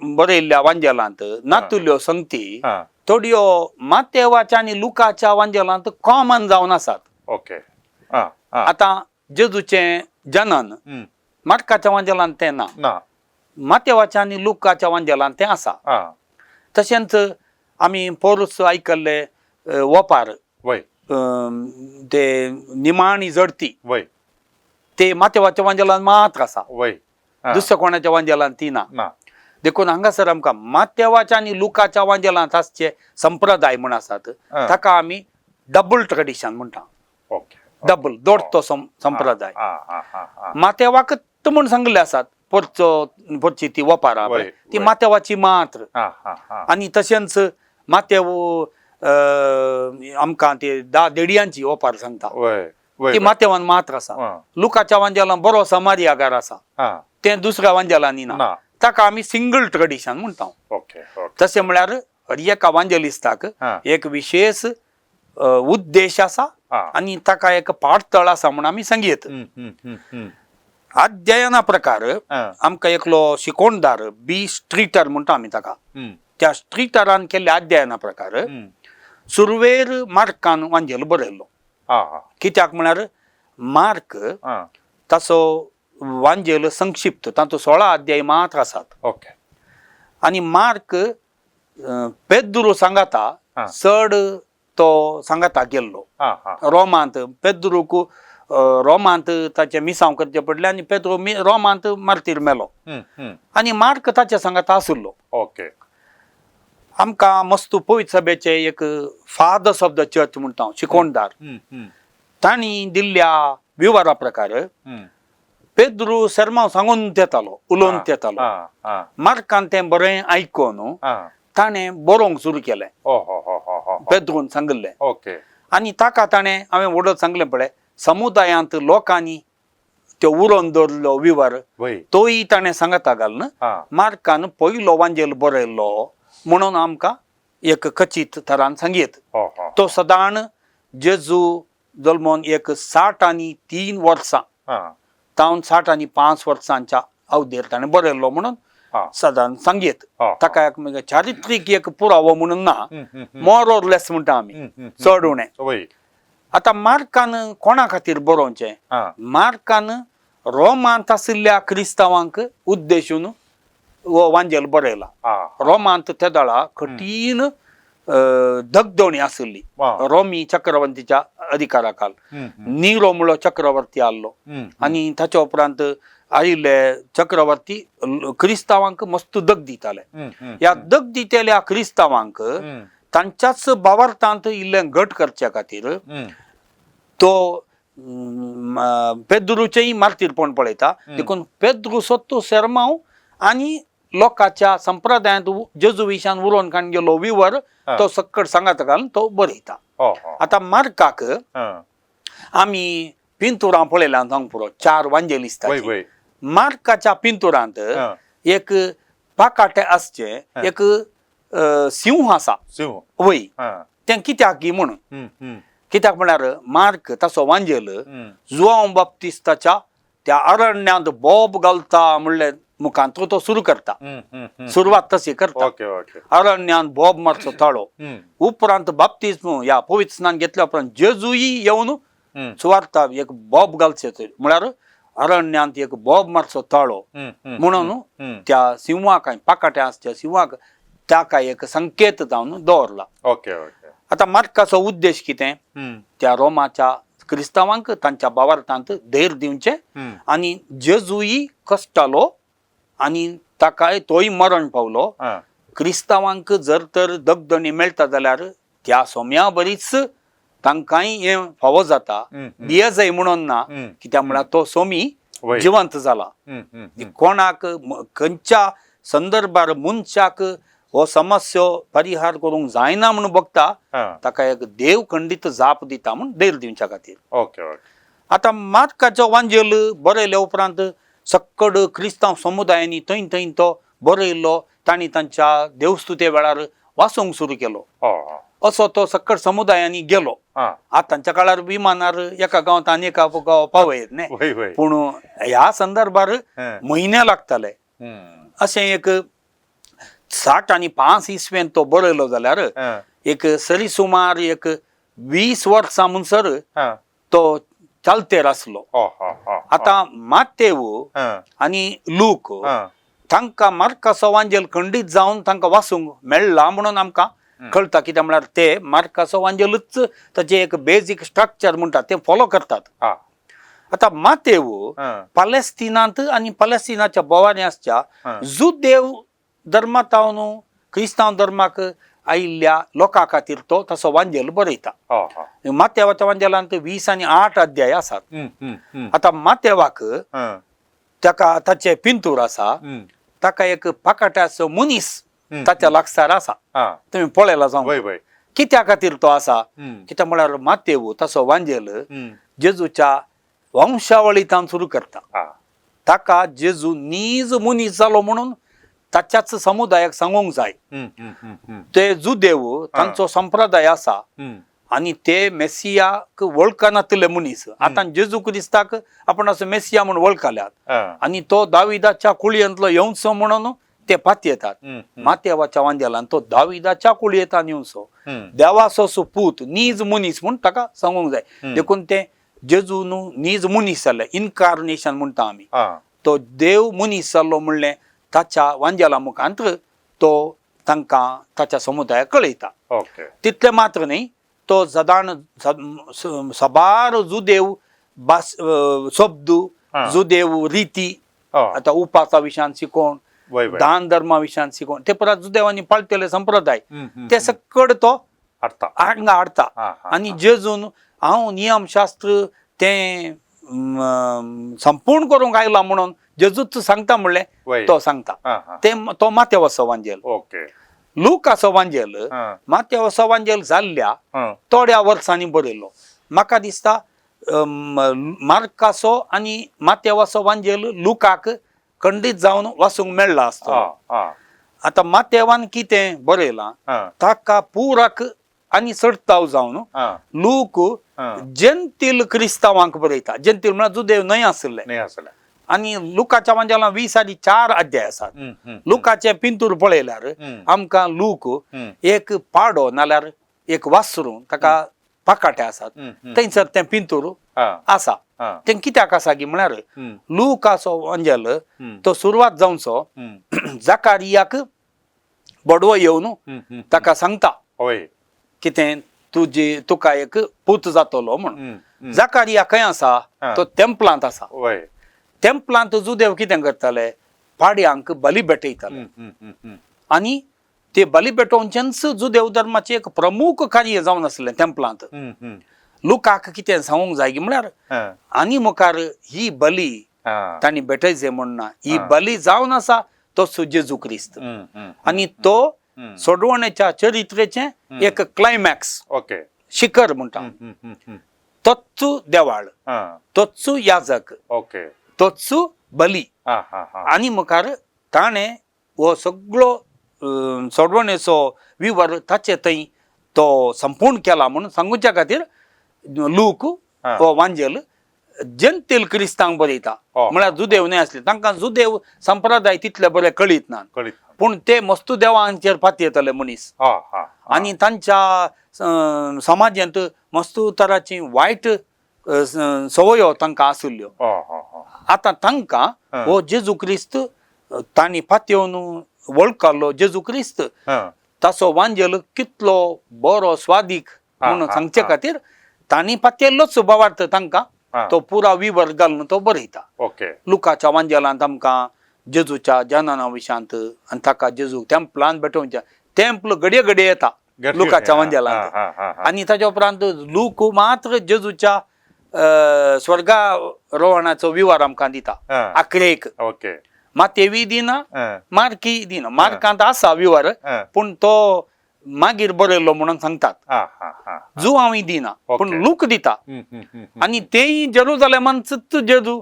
बरयल्ल्या वांजेलांत नातुल्यो संगती हा. थोड्यो मातेवाच्या आनी लुकाच्या वांजेलांत कॉमन जावन आसात. ओके. हा. हा. आतां जेजूचें जनन मार्काच्या वांजेलांत तें ना, ना. मातेवाच्या आनी लुकाच्या वांजेलांत तें आसा. हा. तशेंच आमी पोरूस आयकल्ले वोपार वय ते निमाणी जडती वय ते मातेवाच्या वांजेलांत मात्र आसा. वय. हा. दुसऱ्या कोणाच्या वांजेलांत ती ना. ना. देखून हांगासर आमकां मातेवाच्या आनी लुकाच्या वांजेलांत आसचे संप्रदाय म्हण आसात ताका आमी डबल ट्रेडिशन म्हणटा. ओके. डबल दोडतो संप्रदाय. हा. हा. हा. हा. मातेवाकत म्हूण सांगले आसात पोरची ती वपारा वय, ती वय. मातेवाची मात्र. हा. हा. हा. आनी तशेंच मातेव आमकां ते देडयांची ओपार सांगता वय वय. ती मातेवान मात्र आसा. हा. लुकाच्या वांजेलांत बरो समारियागार आसा हा. तें दुसऱ्या वांजेलांनी ना. ना. ताका आमी सिंगल ट्रेडिशन म्हणटा. ओके. ओके. तशें म्हळ्यार हर एका वांजेलिस्ताक हा. एक विशेष उद्देश आसा हा. आनी ताका एक पाठतळ आसा म्हूण आमी सांगयत. अध्ययना प्रकार हा. आमकां एकलो शिकोणदार बी स्ट्रीटर म्हणटा आमी ताका. त्या स्ट्रीटरान केल्ल्या अध्ययना प्रकार सुरवेर मार्कान वांजेल बरयल्लो. हा. हा. कित्याक म्हळ्यार मार्क हा. ताचो वांजेल संक्षिप्त तातूंत 16 अध्याय मात्र आसात. ओके. आनी मार्क पेद्रू सांगाता हा. चड तो सांगाता गेल्लो हा. हा. रोमांत. पेद्रूक रोमांत ताचे मिसांव करचे पडले आनी पेद्रू रोमांत मार्तीर मेलो आनी मार्क ताचे सांगाता आसुल्लो. ओके. आमकां मस्तू पवित्र सभेचे एक फादर्स ऑफ द चर्च म्हणटा हांव शिकोणदार तांणी दिल्ल्या विवरा प्रकार पेद्रू सेर्मांव सांगून तेतालो उलोवन तेतालो. हा. हा. मार्कान तें बरें आयकून हा. ताणें बरोवंक सुरू केलें. हो. हो. हो. हो. हो. पेद्रून सांगलें ओके. आनी ताका ताणें हांवें वडत सांगलें पळय समुदायांत लोकांनी त्यो उरोवन दवरलो विवर वय. तोय ताणें सांगता घालन हा. मार्कान पयलो वांजेल बरयल्लो म्हणून आमकां एक खचीत तरान सांगयत. हो. हो. तो सदां जेजू जल्मोन एक 63 वर्सां हा. तावन 65 वर्सांच्या अवधेर ताणें बरयल्लो म्हणून हा. सदां सांगयत. हा. ताका एक चारित्रीक एक पुरावो म्हणून ना, मोर ऑर लेस म्हणटा आमी चड उणें. वय. आतां मार्कान कोणा खातीर बरोवचें? हा. मार्कान रोमांत आशिल्ल्या क्रिस्तांवांक उद्देशून हो वांजेल बरयला. हा. रोमांत त्या दळा कठीण धगधवणी आशिल्ली वा. रोमी चक्रवर्तीच्या अधिकारा काल. निरो म्हणलो चक्रवर्ती आसलो आनी ताच्या उपरांत आयिल्ले चक्रवर्ती क्रिस्तांवांक मस्त दग दिताले. ह्या दग दितेल्या क्रिस्तांवांक तांच्याच भावार्थांत इल्लें घट करच्या खातीर तो पेद्रूचेय मार्तीरपण पळयता. देखून पेद्रू सोत्तो सेर्मांव आनी लोकांच्या संप्रदायांत जेजू विशयान उरोवन काडून गेलो विवर तो सक्कड सांगात घालून तो बरयता. आतां मार्काक आमी पिंतुरां पळयल्या हांगा पुरो 4 वांजेलिस्ता. मार्काच्या पिंतुरांत एक पाकाटे आसचे एक सिंह आसा. वय तें कित्याक की म्हणून कित्याक म्हळ्यार मार्क ताचो वांजेल जुआंव बाप्तिस्ताच्या त्या अरण्यांत बोब घालता म्हणले मुखांत तो सुरू करता. सुरवात तशी करता. अरण्यांत बोब मारचो ताळो उपरांत बाप्तिस्म ह्या पवित्र स्नान घेतल्या उपरांत जेजूय येवन सुवार्ता एक बोब घालचे म्हळ्यार अरण्यांत एक बोब मारचो ताळो म्हणून त्या सिंहाक पाकाट्या आसच्या सिंहाक ताका एक संकेत जावन दवरला. आतां मार्काचो उद्देश कितें? त्या रोमाच्या क्रिस्तांवांक तांच्या भावार्थांत धैर्य दिवचें आनी जेजूय कश्टालो आनी ताकाय तोय मरण पावलो. क्रिस्तांवांक जर तर दगदणी मेळटा जाल्यार त्या सोम्या बरीच तांकांय हें फावो जाता. दियेजय म्हणून ना, कित्याक म्हळ्यार तो सोमी जिवंत जाला. कोणाक खंयच्या संदर्भार मनशाक हो समस्या परिहार करूंक जायना म्हणून बघता ताका एक देव खंडीत जाप दिता म्हूण धैर्य दिवच्या खातीर. आतां मार्काचो वांजेल बरयल्या उपरांत सक्कड क्रिस्तांव समुदायांनी थंय थंय तो बरयल्लो तांणी तांच्या देवस्तुते वेळार वाचूंक सुरू केलो. असो तो सकट समुदायांनी गेलो. आतांच्या काळार विमानार एका गावात आनी एका गाव पावयत न्ही, पूण ह्या संदर्भार म्हयने लागताले. अशें एक 60 आनी 5 इस्वेन तो बरयलो जाल्यार एक सरी सुमार एक 20 वर्सां म्हणसर तो चालतेर आसलो. आतां मातेव आनी लूक तांकां मार्काचो वांजेल खंडीत जावन तांकां वाचूंक मेळ्ळा म्हणून आमकां कळटा. कित्याक म्हळ्यार ते मार्काचो वांजेलूच ताचें एक बेजीक स्ट्रक्चर म्हणटात ते फॉलो करतात. आतां मातेव पॅलेस्टिनांत आनी पॅलेस्टिनाच्या बोवाऱ्यांच्या जुदेव धर्मांतावन क्रिस्तांव धर्माक आयिल्ल्या लोकां खातीर तो तसो वांजेल बरयता. मातेवाच्या वांजेलांत 20 आनी 8 अध्याय आसात. आतां मातेवाक ताका ताचे पिंतूर आसा, ताका एक पाकाट्याचो मनीस ताच्या लागसार आसा. तुमी पळयला जावं कित्या खातीर तो आसा. कित्याक म्हळ्यार मातेव तसो वांजेल जेजूच्या वंशावळींतल्यान सुरू करता. ताका जेजू नीज मनीस जालो म्हणून ताच्याच समुदायाक सांगूंक जाय. ते जुदेव तांचो संप्रदाय आसा आनी ते मेसियाक वळखनातले मनीस आतां जेजू क्रिस्ताक आपण असो मेसिया म्हणून वळखल्यात आनी तो दाविदाच्या कुळयेंतलो येवचो म्हणून ते पातयेतात. मातेवाच्या वांजेलान तो दाविदाच्या कुळयेंतल्यान येवचो, देवाचो सुपूत नीज मनीस म्हूण ताका सांगूंक जाय. देखून ते जेजू न्हू नीज मनीस जाले, इन्कार्नेशन म्हणटा आमी. तो देव मनीस जाल्लो म्हणलें ताच्या वांजेला मुखांतर तो तांकां ताच्या समुदायाक कळयता. तितले मात्र न्ही, तो सदां सबार जुदेव शब्द जुदेव रिती, आतां उपासा विशयान शिकोवन, दान धर्मा विशयान शिकोवन, ते परत जुदेवांनी पाळटले संप्रदाय ते सकट तो हांगा हाडता. आनी जेजून हांव नियमशास्त्र तें संपूर्ण करूंक आयला म्हणून जेजूच सांगता म्हणलें तो सांगता. ते तो मातेवाचो वांजेल. लूकाचो वांजेल मातेवाचो वांजेल जाल्ल्या थोड्या वर्सांनी बरयलो. म्हाका दिसता मार्काचो आनी मातेवाचो वांजेल लुकाक खंडीत जावन वाचूंक मेळ्ळा आसतो. आतां मातेवान कितें बरयलां ताका पुराक आनी सडताव जावन लूक जेंतील क्रिस्तांवांक बरयता. जेंतील म्हळ्यार जुदेव न्हय आसले. आनी लुकाच्या वांजेलां 20 आनी 4 अध्याय आसात. लुकाचे पिंतूर पळयल्यार आमकां लूक एक पाडो नाल्यार एक वासरू ताका पाकाटे आसात थंयसर तें पिंतूर आसा. तें कित्याक आसा की म्हळ्यार लूकाचो वांजेल तो सुरवात जावचो जाकारियाक बडवो येवन ताका सांगता कितें तुका एक पूत जातलो म्हणून. जाकारिया खंय आसा, तो तेंपलांत आसा. तेंपलांत जुदेव कितें करताले, पाड्यांक बली भेटयताले आनी ते बली भेटोवचेंच जुदेव धर्माचें एक प्रमुख कार्य जावन आसलें तेंपलांत. लुकाक कितें सांगूंक जाय की म्हळ्यार आनी मुखार ही बली तांणी भेटयचे म्हणना, ही बली जावन आसा तो जेजू क्रिस्त. आनी तो सोडवणेच्या चरित्रेचें एक क्लायमॅक्स शिखर म्हणटा. तोच देवाळ, तोच याजक, तोच बली. आनी मुखार ताणें हो सगळो सोडवणेचो विवर ताचे थंय तो संपूर्ण केला म्हणून सांगूच्या खातीर लूक हो वांजेल जेंतील क्रिस्तांक बरयता. म्हळ्यार जुदेव न्हय आसले, तांकां जुदेव संप्रदाय तितले बरे कळीत ना, पूण ते मस्तू देवांचेर पातयेतले मनीस आनी तांच्या समाजांत मस्तू तराची वायट संवयो तांकां आशिल्ल्यो. आतां तांकां हो जेजू क्रिस्त तांणी पातयेवन वळखलो जेजू क्रिस्त ताचो वांजेल कितलो बरो स्वादीक म्हणून सांगचे खातीर तांणी पातयल्लोच भावार्थ तांकां तो पुरा विवर घालून तो बरयता. लुकाच्या वांजेलांत आमकां जेजूच्या जनाना विशयांत आनी ताका जेजू तेंपलांत भेटोवच्या तेंपल घडये घडये येता लुकाच्या वांजेलांत. आनी ताच्या उपरांत लूक मात्र जेजूच्या स्वर्गारोहणाचो विवर आमकां दिता आखरेक. मातेवी दिना, मार्की दिना. मार्कांत आसा विवर पूण तो मागीर बरयलो म्हणून सांगतात. जुवांवी दिना पूण लूक दिता. आनी तेय जेरुजालेमांतूच जेजू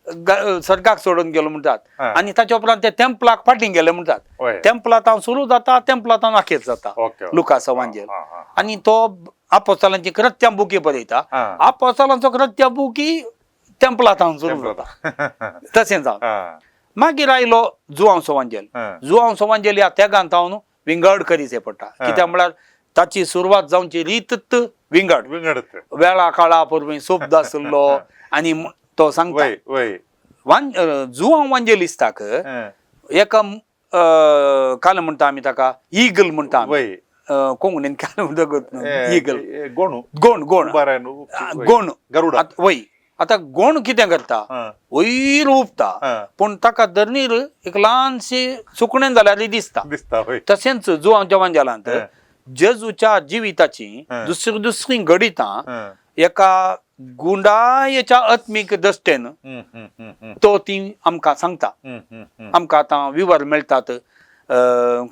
सर्गाक सोडून गेलो म्हणटात हा. आणि ताच्या उपरांत ते टेम्पलाक फाटीं गेले म्हणटात. वय. टेम्पलांत सुरू जाता टेम्पलांत अखेर जाता ओके, ओके. लुकास वांजेल. हा, हा. आणि तो आपोस्तलांची कृत्यां बुकी बरयता. हा. आपोस्तलांचो कृत्या बुकी टेम्पलांत सुरू जाता तशें जावन हा. मागीर आयलो जुआंवसो वांजेल. हा. जुआंवसो वांजेल ह्या तेगांत हांव विंगड करीचे पडटा. कित्याक म्हळ्यार ताची सुरवात जावची रीत विंगड विंगडत वेळा काळा परवी सोबद आसलो आणि तो सांगता वय वय जुआंव वांजेलिस्ताक हा. एका काल म्हणटा आमी ताका ईगल म्हणटा आमी. वय कोंकणीन काल म्हणटा ईगल गोणू गोण गोण बरें गोण गरुडा वय आता गोण कितें करता हा. वयर उपता हा. पूण ताका धरणीर एक ल्हानशी सुकणें जाल्यार दिसता. दिसता वय तशेंच जुआंवच्या वांजेलांत हा. जेजूच्या जिविताची हा. दुसरी घडितां हा. एका गुंडायेच्या आत्मीक दृश्टेन तो ती आमकां सांगता. आमकां आतां विवर मेळटात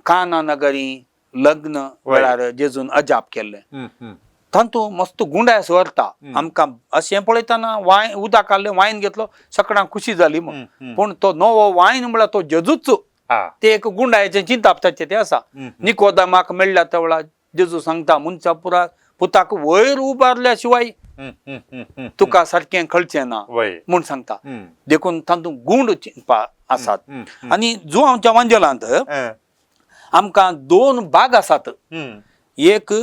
काना नगरी लग्न वेळार जेजून अजाप केल्लें तातूंत मस्त गुंडायस व्हरता. आमकां अशें पळयतना वायन उदक काडलें वायन घेतलो सगळ्यांक खुशी जाली म्हूण. पूण तो नवो वायन म्हळ्यार तो जेजूच ते एक गुंडायेचें चिंतापताचें ते आसा. निकोदेमाक मेळ्ळ्या त्या वेळार जेजू सांगता मनशा पुताक वयर उबारल्या शिवाय तुका सारकें कळचें ना वय म्हूण सांगता. देखून तातूंत गूण चिंतपा आसात. आनी जुआंवच्या वांजेलांत आमकां 2 भाग आसात. एक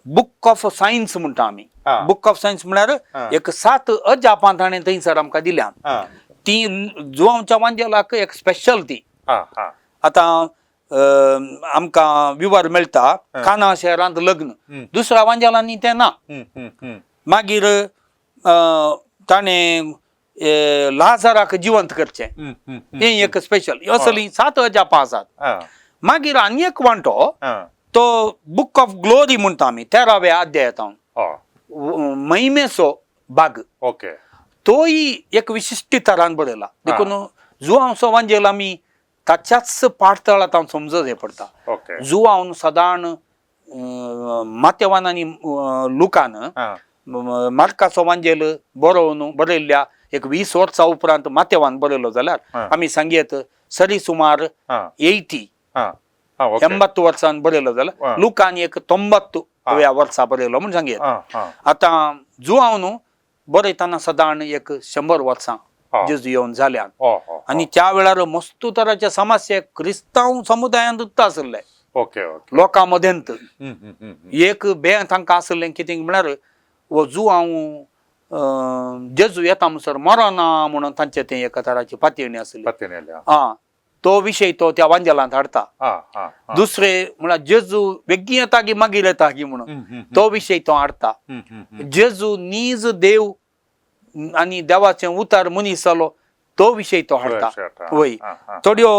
बुक ऑफ सायन्स म्हणटा आमी. बुक ऑफ सायन्स म्हळ्यार एक 7 अजापां ताणें थंयसर आमकां दिल्या. ती जुआंवच्या वांजेलाक एक स्पेशल ती. आतां आमकां विवर मेळटा काना शहरांत लग्न दुसऱ्या वांजेलांनी तें ना. मागीर ताणें लाजाराक जिवंत करचें हें एक स्पेशल. असली 7 अजापां आसात. मागीर आनी एक वांटो तो बुक ऑफ ग्लोरी म्हणटा आमी 13व्या अध्यायांत महिमेचो भाग. ओके तोय एक विशिश्ट तरान बरयला. देखून जुआंवचो वांजेल आमी ताच्याच पाठतळांत हांव समजत हें पडटा. ओके जुआंवन सदां माथेवान आनी लुकान मार्काचो वांजेल बरयल्ल्या एक 20 वर्सां उपरांत माथेवान बरयलो जाल्यार आमी सांगयेत सरी सुमार 80 वर्सान बरयलो जाल्यार लुकान एक 90व्या वर्सा बरयलो म्हूण सांगयेत. आतां जुआंव बरयतना सदां एक 100 वर्सां जेजू येवन जाल्यात. आनी त्या वेळार मस्त तराचे समस्या क्रिस्तांव समुदायांत आसले. ओके लोकां मदेंत एक भें तांकां आसलें कितें म्हळ्यार वो जुआंव जेजू येता म्हणसर मरना म्हणून तांचे तें एका तराची पातयणी आसली. तो विशय तो त्या वांजेलांत हाडटा. दुसरे म्हळ्यार जेजू बेगीन येता की मागीर येता की म्हणून तो विशय तो हाडटा. जेजू नीज देव आनी देवाचें उतार मनीस जालो तो विशय तो हाडटा. वय थोड्यो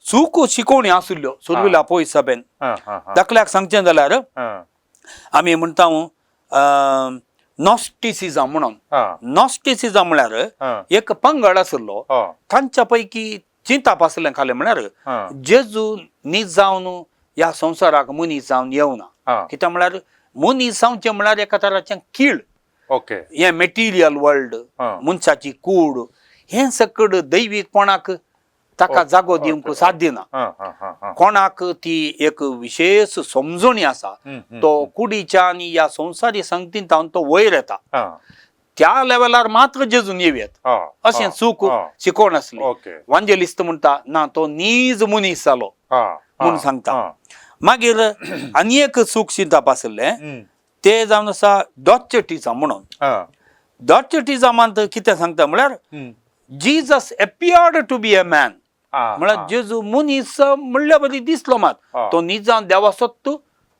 चूक शिकोवणी आसल्यो सुरविला पयस सभेन. दाखल्याक सांगचें जाल्यार आमी म्हणटा नॉस्टिसिझम म्हणून. नॉस्टिसिझम म्हळ्यार एक पंगड आसलो तांच्या पैकी चिंताप आसलें खालें म्हळ्यार जेजू नीज जावन ह्या संवसाराक मनीस जावन येवना. कित्याक म्हळ्यार मनीस जावचें म्हळ्यार एका तराचें कीड. ओके हें मेटिरियल वर्ल्ड मनशाची कूड हें सकड दैवीकपणाक ताका जागो दिवंक साध्य ना. कोणाक ती एक विशेष समजणी आसा. तो कुडीच्या आनी ह्या संवसारी संगतींत तो वयर येता. त्या लेवलार मात्र जेजून येवयेत अशें चूक शिकोवन आसली. वांजेलिस्त म्हणटा ना तो नीज मनीस जालो म्हूण सांगता. मागीर आनी एक चूक चिंतप आसलें ते जावन आसा डॉचेटिझम म्हणून. डॉचेटिझमांत कितें सांगता म्हळ्यार Jesus appeared to be a man. म्हळ्यार जेजू मनीस म्हणल्या बरी दिसलो मात तो नीज जावन देवासोच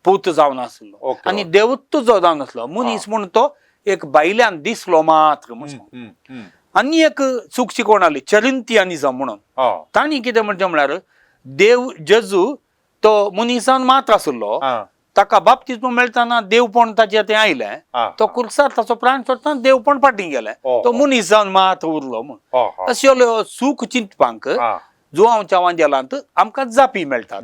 पूत जावन आसलो आनी देवूच जो जावन आसलो मनीस म्हूण तो एक बायल्यान दिसलो मात्र. आनी एक चूक शिकोवन आली चरिंतियानिझम म्हणून. तांणी कितें म्हणचें म्हळ्यार देव जेजू तो मनीसान मात्र आसलो. ताका बाप्तिस्म मेळटना देवपण ताचेर तें आयलें. तो कुर्सार ताचो प्राण सोडटा देवपण फाटीं गेलें. तो मनीस जावन मात उरलो म्हूण. अश्यो चूक चिंतपाक जुआंवच्या वांजेलांत आमकां जापी मेळटात.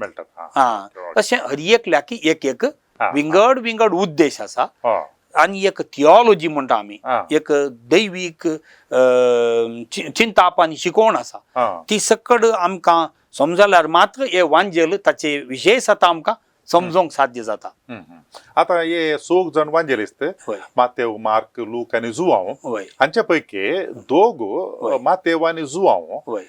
अशें हर एकल्याक एक विंगड विंगड उद्देश आसा. आणि एक थिओलॉजी म्हणटा आमी हा. एक दैवीक चिंताप आनी शिकवण आसा हा. ती सकड आमकां समजल्यार मात्र हे वांजेल ताचे विशेषता आमकां समजोंक साध्य जाता. आता हे 6 जण वांजेलिस्त होय मातेव, मार्क, लूक आणि जुआंव होय हांचे पैकी दोग होय. मातेव आणि जुआंव होय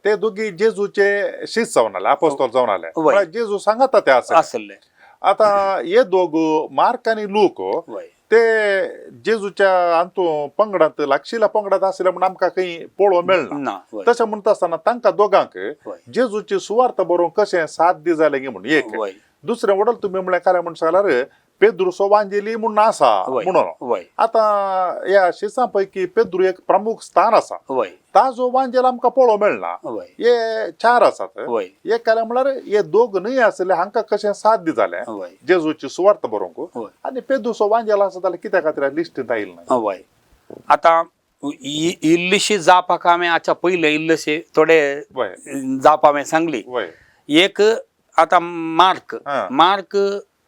ते दोघी जेजूचे शिष्य जावन आले, अपोस्तल जावन आले. होय. म्हळ्यार जेजू सांगता ते आसले. आसले आता हे दोग मार्क आणि लूक होय ते जेजूच्या अंतू पंगडात लागशिल्ल्या पंगडात आसले म्हणून आमकां खंय पळोवंक मेळना. ना होय तशें म्हणटा आसतना तांकां दोगांक होय जेजूची सुवार्थ बरोवंक कशें साथ दी जालें गे म्हणून एक. होय दुसरें वडल तुम्ही म्हळ्यार काय म्हणून सांगल्यार पेद्रुसो वांजेली म्हणून आसा होय म्हणून. होय आता या शिसां पैकी पेद्रू एक प्रमुख स्थान आसा. होय ताजो वांजेल आमकां पळोवंक मेळना. होय हे 4 आसात. होय एक केलें म्हळ्यार हे दोग न्हय आसले हांकां कशें साथ दी जालें होय जेजूची सुवार्थ बरोवंक. होय आनी पेद्रुसो वांजेल आसा जाल्यार कित्या खातीर लिस्टींत आयिल्लो ना. होय आता इल्लीशी जापाक हांवें हाच्या पयले इल्लेशे थोडे वय जाप हांवें सांगली. वय एक आता मार्क हा. मार्क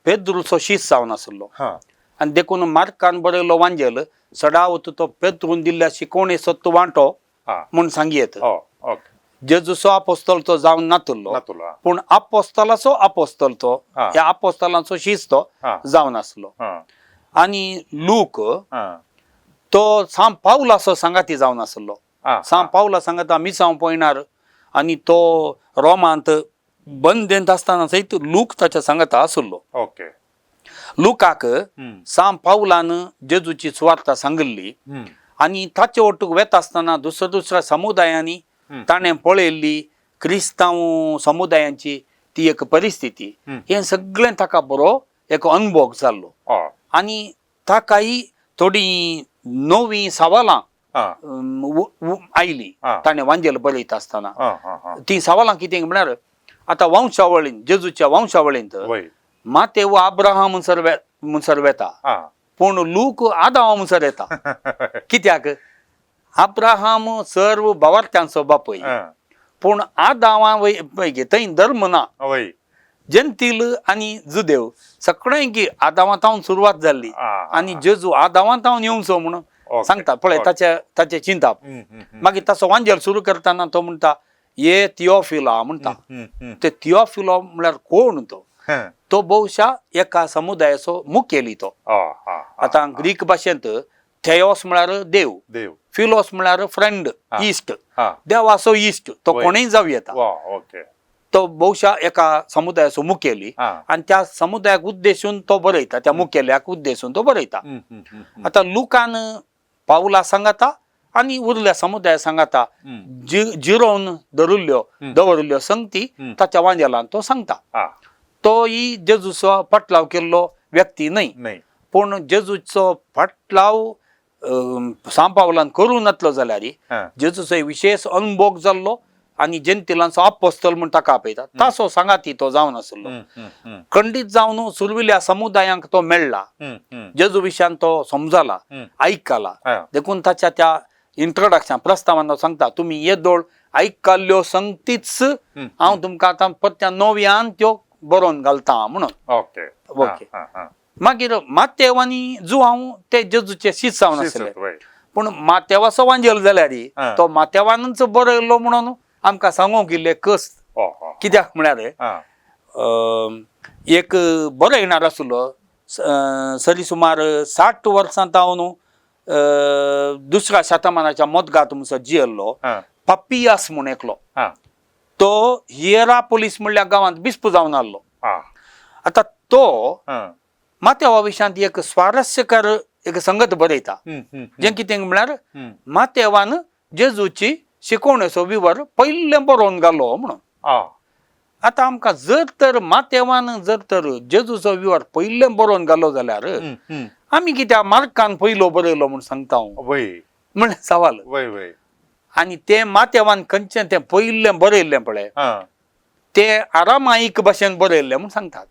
पेद्रूचो शिष्य जावन आसलो हा आनी देखून मार्कान बरयलो वांजेल सदावत तो पेद्रून दिल्ल्या शिकवणे सत्व वांटो हा म्हूण सांगयेत. ओके जेजूचो आपोस्तल तो जावन नातुरलो नातुला पूण आपोस्तलाचो आपोस्तल तो हा. ह्या आपोस्तलांचो शिष्य तो हा जावन आसलो. हा आनी लूक हा तो सांब पावलाचो सांगाती जावन आसलो. हा सांब पावला सांगाता मिसांव पळयणार आनी तो रोमांत बंदेंत आसतना सयत लूक ताच्या सांगाता आसलो. ओके लुकाक सांब पावलान जेजूची सुवार्ता सांगल्ली आनी ताचे वटूक वेता आसतना दुसऱ्या समुदायांनी ताणें पळयल्ली क्रिस्तांव समुदायांची ती एक परिस्थिती हें सगळें ताका बरो एक अनुभव जाल्लो. आनी ताकाय थोडी नवी सवालां आयली ताणें वांजेल बरयता आसतना. ती सवालां कितें म्हळ्यार आतां वंशावळीन जेजूच्या वंशावळींत मातेव अब्राहम म्हणसर वेता पूण लूक आदाम म्हणसर येता. कित्याक अब्राहम सर्व भावार्थ्यांचो बापूय पूण आदामा पैकी थंय धर्म ना. जंतील आनी जुदेव सगळ्यांकी आदामांतावन सुरवात जाल्ली आनी जेजू आदामांतावन येवचो म्हणून सांगता पळय ताचे चिंता. मागीर ताचो वांजेल सुरू करतना तो म्हणटा ये थिओफिला म्हणटा. ते थिओफिलो म्हळ्यार कोण तो बहुशा एका समुदायाचो मुखेली तो. आतां ग्रीक भाशेंत थेओस म्हळ्यार देव, फिलोस म्हळ्यार फ्रेंड, इश्ट, देवाचो इश्ट तो कोणीय जावं येता. तो बहुशा एका समुदायाचो मुखेली आनी त्या समुदायाक उद्देशून तो बरयता, त्या मुखेल्याक उद्देशून तो बरयता. आतां लुकान पावला सांगता आनी उरल्या समुदाया सांगता जिरोवन दवरिल्ल्यो संगती ताच्या वांजेलान तो सांगता. तो ही जेजूचो फाटलाव केल्लो व्यक्ती न्हय पूण जेजूचो फाटलाव सांब पावलान करूं नातलो जाल्यार जेजूचो विशेष अनुभव जाल्लो आनी जेंतिलांचो आपोस्तल म्हूण ताका आपयता ताचो सांगाती तो जावन आसलो. खंडीत जावन सुरविल्ल्या समुदायांक तो मेळ्ळा, जेजू विशयान तो समजला, आयकला. देखून ताच्या त्या इंट्रोडक्शन प्रस्तावान सांगता तुमी येदोळ आयकल्ल्यो संगतीच हांव तुमकां आतां परत्या नव्यान त्यो बरोवन घालता म्हणून. ओके मागीर मातेव आनी जुआंव ते जेजूचे शिष्य जावन आसले पूण मातेवाचो वांजेल जाल्यार तो मातेवानच बरयल्लो म्हणून आमकां सांगूंक इल्लें कस. कित्याक म्हळ्यार एक बरयणार आसलो सरीसुमार 60 वर्सां जावन दुसऱ्या शतमानाच्या मदगांत म्हणसर जियेल्लो पापियास म्हूण एकलो. तो हियरापोलीस म्हणल्या गांवांत बिस्प जावन आसलो. आतां तो मातेवा विशयांत एक स्वारस्यकर एक संगत बरयता जें कितें म्हळ्यार मातेवान जेजूची शिकवणेचो विवर पयलें बरोवन घालो म्हणून. आतां आमकां जर तर मातेवान जर तर जेजूचो विवर पयलें बरोवन घालो जाल्यार आमी कित्याक मार्कान पयलो बरयलो म्हूण सांगता म्हणलें सवाल. आनी तें मातेवान खंयचें तें पयलें बरयल्लें पळय ते आरामायीक भाशेन बरयल्लें म्हूण सांगतात.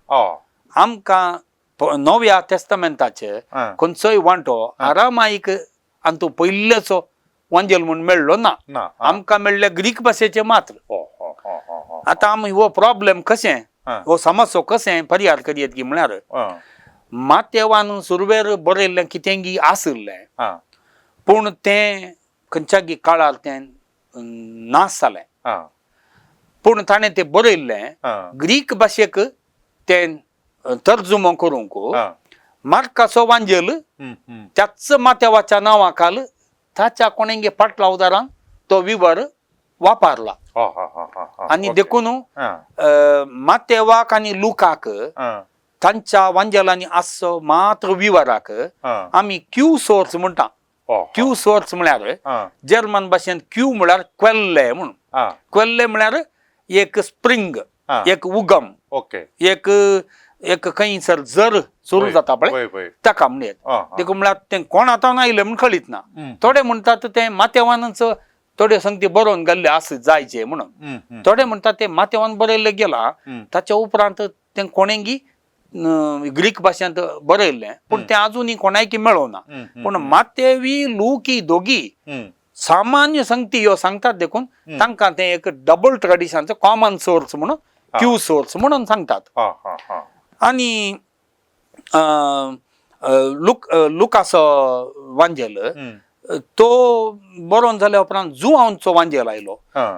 आमकां नव्या तेस्तामेंताचे खंयचोय वांटो आरामायीक आनी तो पयलेचो वांजेल म्हूण मेळ्ळो ना. आमकां मेळ्ळे ग्रीक भाशेचे मात्र. आतां आमी हो प्रॉब्लेम कशें हो समस्या कशें परिहार करयत की म्हळ्यार मातेवान सुरवेर बरयल्लें कितेंगी आसलें हा पूण तें खंयच्यागी काळार तें नाश जालें. हा पूण ताणें तें बरयल्लें हा ग्रीक भाशेक तें तर्जुमो करूंक हा मार्काचो वांजेल त्याच मातेवाच्या नांवाखाल ताच्या कोणेंगे फाटल्या उदारान तो विवर वापरला. आनी देखून मातेवाक आनी लुकाक तांच्या वांजेलांनी आसचो मात्र विवराक आमी क्यू सोर्स म्हणटा. क्यू सोर्स म्हळ्यार जर्मन भाशेंत क्यू म्हळ्यार क्वेल्ले म्हणून. क्वेल्ले म्हळ्यार एक स्प्रिंग, एक उगम, ओके एक खंयसर जर सुरू जाता पळय ताका म्हणटात. देखून म्हळ्यार तें कोणातावन आयलें म्हण कळीत ना. थोडे म्हणटात तें मातेवानच थोड्यो संगती बरोवन घाल्ल्यो आस जायचे म्हणून. थोडे म्हणटात तें मातेवान बरयल्लें गेलां ताच्या उपरांत तें कोणेंगी ग्रीक भाशेंत बरयल्लें पूण तें आजुनी कोणायकी मेळोना. पूण मातेवी लूक दोगी सामान्य संगती ह्यो सांगतात देखून तांकां तें एक डबल ट्रेडिशनचो कॉमन सोर्स म्हणून क्यू सोर्स म्हणून सांगतात. आनी लुकाचो वांजेल तो बरोवन जाल्या उपरांत जुआंवचो वांजेल आयलो.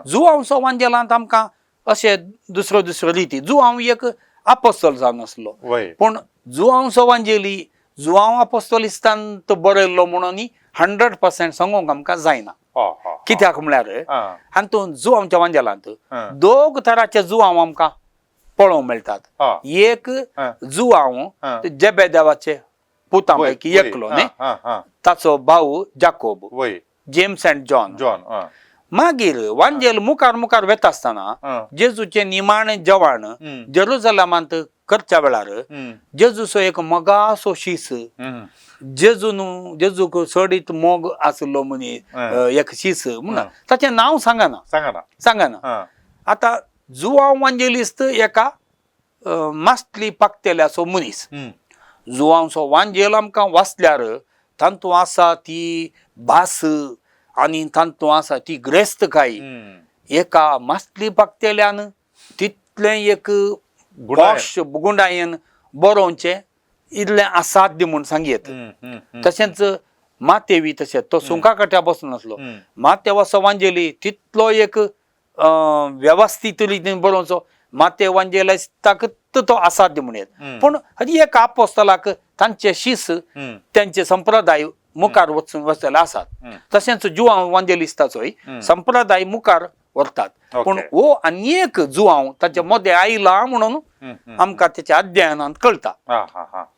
जुआंवचो वांजेलांत आमकां अशे दुसऱ्यो रिती. जुआंव एक आपोस्तल जावन आसलो पूण जुआंवचो वांजेली जुआंव आपोस्तलिस्तांत बरयल्लो म्हणून 100% सांगूंक आमकां जायना. कित्याक म्हळ्यार हातूंत जुआंवच्या वांजेलांत दोग तरांचे जुआंव आमकां पळोवंक मेळटात. एक जुआंव जेबेदेवाचे पुतां पैकी एकलो न्ही, ताचो भाऊ जाकोब, जेम्स एंड जॉन. मागीर वांजेल मुखार मुखार वेता आसतना जेजूचे निमाणे जेवण जेरुसलेमांत करच्या वेळार जेजूचो एक मोगासो शीस, जेजूक सडीत मोग आसलो मनीस एक शीस म्हणून ताचें नांव सांगना. आतां जुआंव वांजेलिस्त एका मास्तली पाकतेल्याचो मनीस. जुआंवचो वांजेल आमकां वाचल्यार तांतूं आसा ती भास आनी तांतूं आसा ती ग्रेस्तकाय. एका मास्तली पाकतेल्यान तितलें एक गुंडायेन बरोवचें इतलें असाध्य म्हूण सांगयेत. तशेंच मातेवी तशेंच तो सुंका कट्या बसून आसलो. मातेवाचो वांजेली तितलो एक वेवस्थीत रितीन बरोवचो मातेवांजेलिस्ताक तो असाध्य म्हणून येत. पूण हरी एक आपोस्तलाक तांचे शीस तांचे संप्रदाय मुखार वचून वचलेले आसात. तशेंच जुआंव वांजेलिस्ताचोय संप्रदाय मुखार व्हरतात. पूण हो आनी एक जुआंव ताचे मदें आयला म्हणून आमकां तेच्या अध्ययनांत कळटा.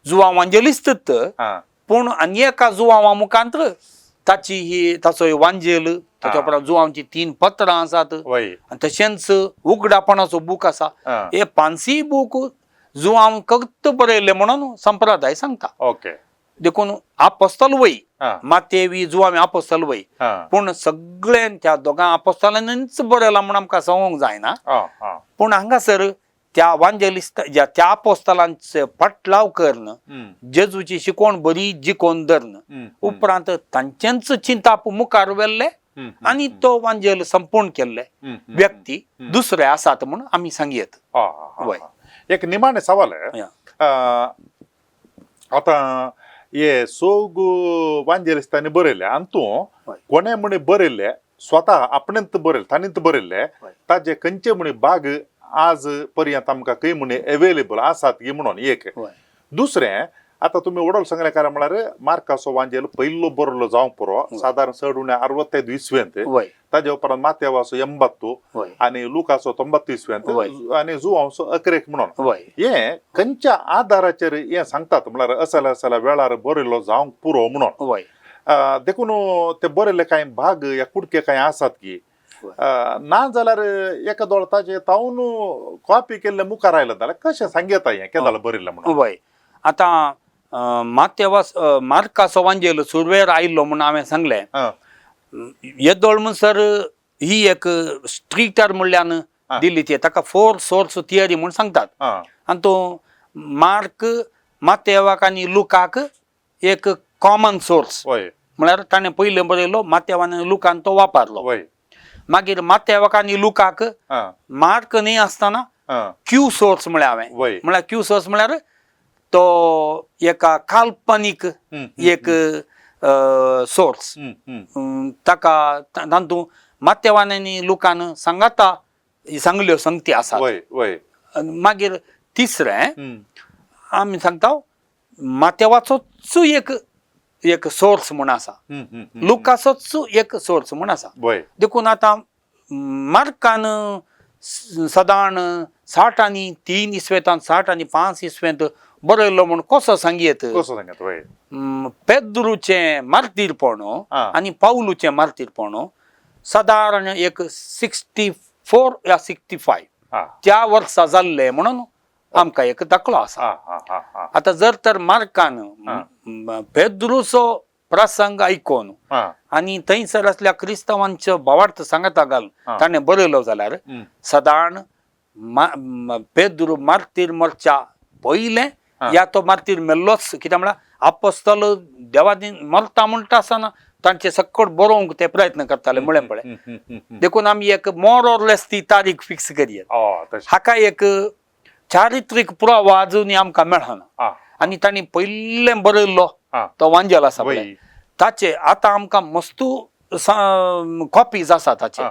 जुआंव वांजेलिस्तच पूण आनी एका जुआंवा मुखांत ताचो वांजेल, ताच्या उपरांत जुआंवची 3 पत्रां आसात. तशेंच उगडापणाचो बूक आसा. हे 5 बूक जुआंव फक्त बरयल्ले म्हणून संप्रदाय सांगता. देखून आपोस्तल वय मातेवी जुआंव आपोस्तल वय पूण सगळे त्या दोगां आपोस्तलांनीच बरयला म्हणून आमकां सांगूंक जायना. पूण हांगासर त्या वांजेलिस्त त्या आपोस्तलांचे पाटलाव करन जेजूची शिकवण बरी जिखोवन धरन उपरांत तांचेच चिंताप मुखार व्हेल्ले आनी तो वांजेल संपूर्ण केल्ले व्यक्ती दुसरे आसात म्हणून आमी सांगयेत. एक निमाणे सवाल आता हे सोग वांजेलिस्तांनी बरयले आनी तूं कोणे म्हणे बरयले स्वता आपणेंत बरयले तांणीच बरयले ताजे खंयचे म्हणे भाग आज पर्यंत आमकां खंय म्हणे अवेलेबल आसात की म्हणून एक. दुसरें आतां तुमी वडोल सांगले काय म्हळ्यार मार्काचो वांजेल पयलो बरयलो जावंक पुरो सादारण 1665 इस्वेंत. ताजे उपरांत मातेवाचो 80 आनी लुकाचो 99 इस्वेंत आनी जुआंवचो 11 म्हणून. हे खंयच्या आदाराचेर हे सांगतात म्हळ्यार असल्या वेळार बरयलो जावंक पुरो म्हणून. देखून ते बरयले कांय भाग या कुडके कांय आसात की ना जाल्यार एका दोळ ताजे तावन कॉपी केल्ले मुखार आयले जाल्यार कशें सांगता हें केदां बरयलें म्हणून. आतां मार्काचो वांजेल सुरवेर आयिल्लो म्हणून हांवें सांगलें. येदोळ म्हणसर ही एक स्ट्रिक्टर म्हणल्यान दिल्ली ती ताका 4 सोर्स थियरी म्हूण सांगतात. आनी तो मार्क मातेवाक आनी लुकाक एक कॉमन सोर्स म्हळ्यार ताणें पयलें बरयलो मातेवान आनी लुकान तो वापरलो. मागीर मातेवाक आनी लुकाक मार्क न्ही आसतना क्यू सोर्स म्हळ्यार हांवें म्हळ्यार क्यू सोर्स म्हळ्यार तो एका काल्पनीक एक सोर्स ताका तातूंत माथेवान्यांनी लोकांनी सांगाता सांगल्यो संगती आसात. वय वय मागीर तिसरें आमी सांगता माथेवाचोच एक सोर्स म्हूण आसा, लुकाचोच एक सोर्स म्हूण आसा. वय देखून आतां मार्कान सदाण 60 आनी 3 इस्वेतांत 60 आनी 5 इस्वेंत बरयल्लो म्हूण कसो सांगयेत. कसो सांगत वय पेद्रूचें मार्तीरपण आनी पावलूचें मार्तीरपण सादारण एक 64 या 65 त्या वर्सा जाल्ले म्हणून आमकां एक दाखलो आसा. आतां जर तर मार्कान पेद्रूचो प्रसंग आयकोन आनी थंयसर असल्या क्रिस्तांवांच्यो भावार्थ सांगता घालून ताणें बरयलो जाल्यार सादारण पेद्रू मार्तीर मरच्या पयलें या तो मार्तीर मेल्लोच, कित्याक म्हळ्यार आपोस्तल देवादीन मरता म्हणटा आसतना तांचे सकट बरोवंक ते प्रयत्न करताले म्हळें पळय. देखून आमी एक मोर ऑर लेस ती तारीख फिक्स करया. हाका एक चारित्रीक पुरावो आजुनी आमकां मेळना. आनी तांणी पयलें बरयल्लो तो वांजेल आसा पळय, ताचे आतां आमकां मस्तू कॉपीज आसा ताचे.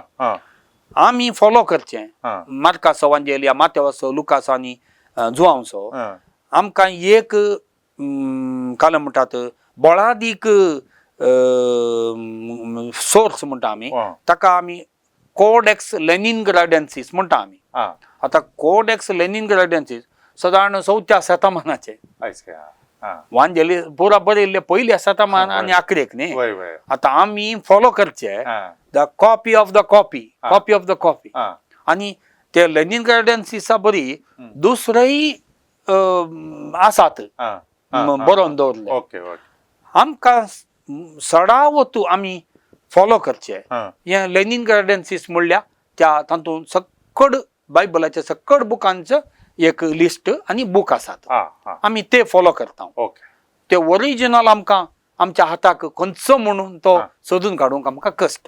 आमी फॉलो करचें मार्काचो वांजेल या माथेवाचो लुकाचो आनी जुआंवचो. आमकां एक काल म्हणटात बोळादीक सोर्स म्हणटा आमी, ताका आमी कोडेक्स लेनिनग्राडेन्सीस म्हणटा आमी. आतां कोडेक्स लेनिनग्राडेन्सीस सादारण 4थ्या शतमानाचे वांजेली पुरा बरयल्ले पयल्या शतमान आनी आखरेक न्ही. आतां आमी फॉलो करचे the copy of the copy, copy of the copy. आनी ते लेनिनग्राडेन्सीसा बरी दुसरेय आसात बरोवन दवरले. आमकां सडावतू आमी फॉलो करचे. हे लेनिनग्राडेन्सीस म्हणल्यार त्या तातूंत सकड बायबलाच्या सकड बुकांचो एक लिस्ट आनी बूक आसात. आमी ते फॉलो करता. ते ओरिजिनल आमकां आमच्या हाताक खंयचो म्हणून तो सोदून काडूंक आमकां कश्ट.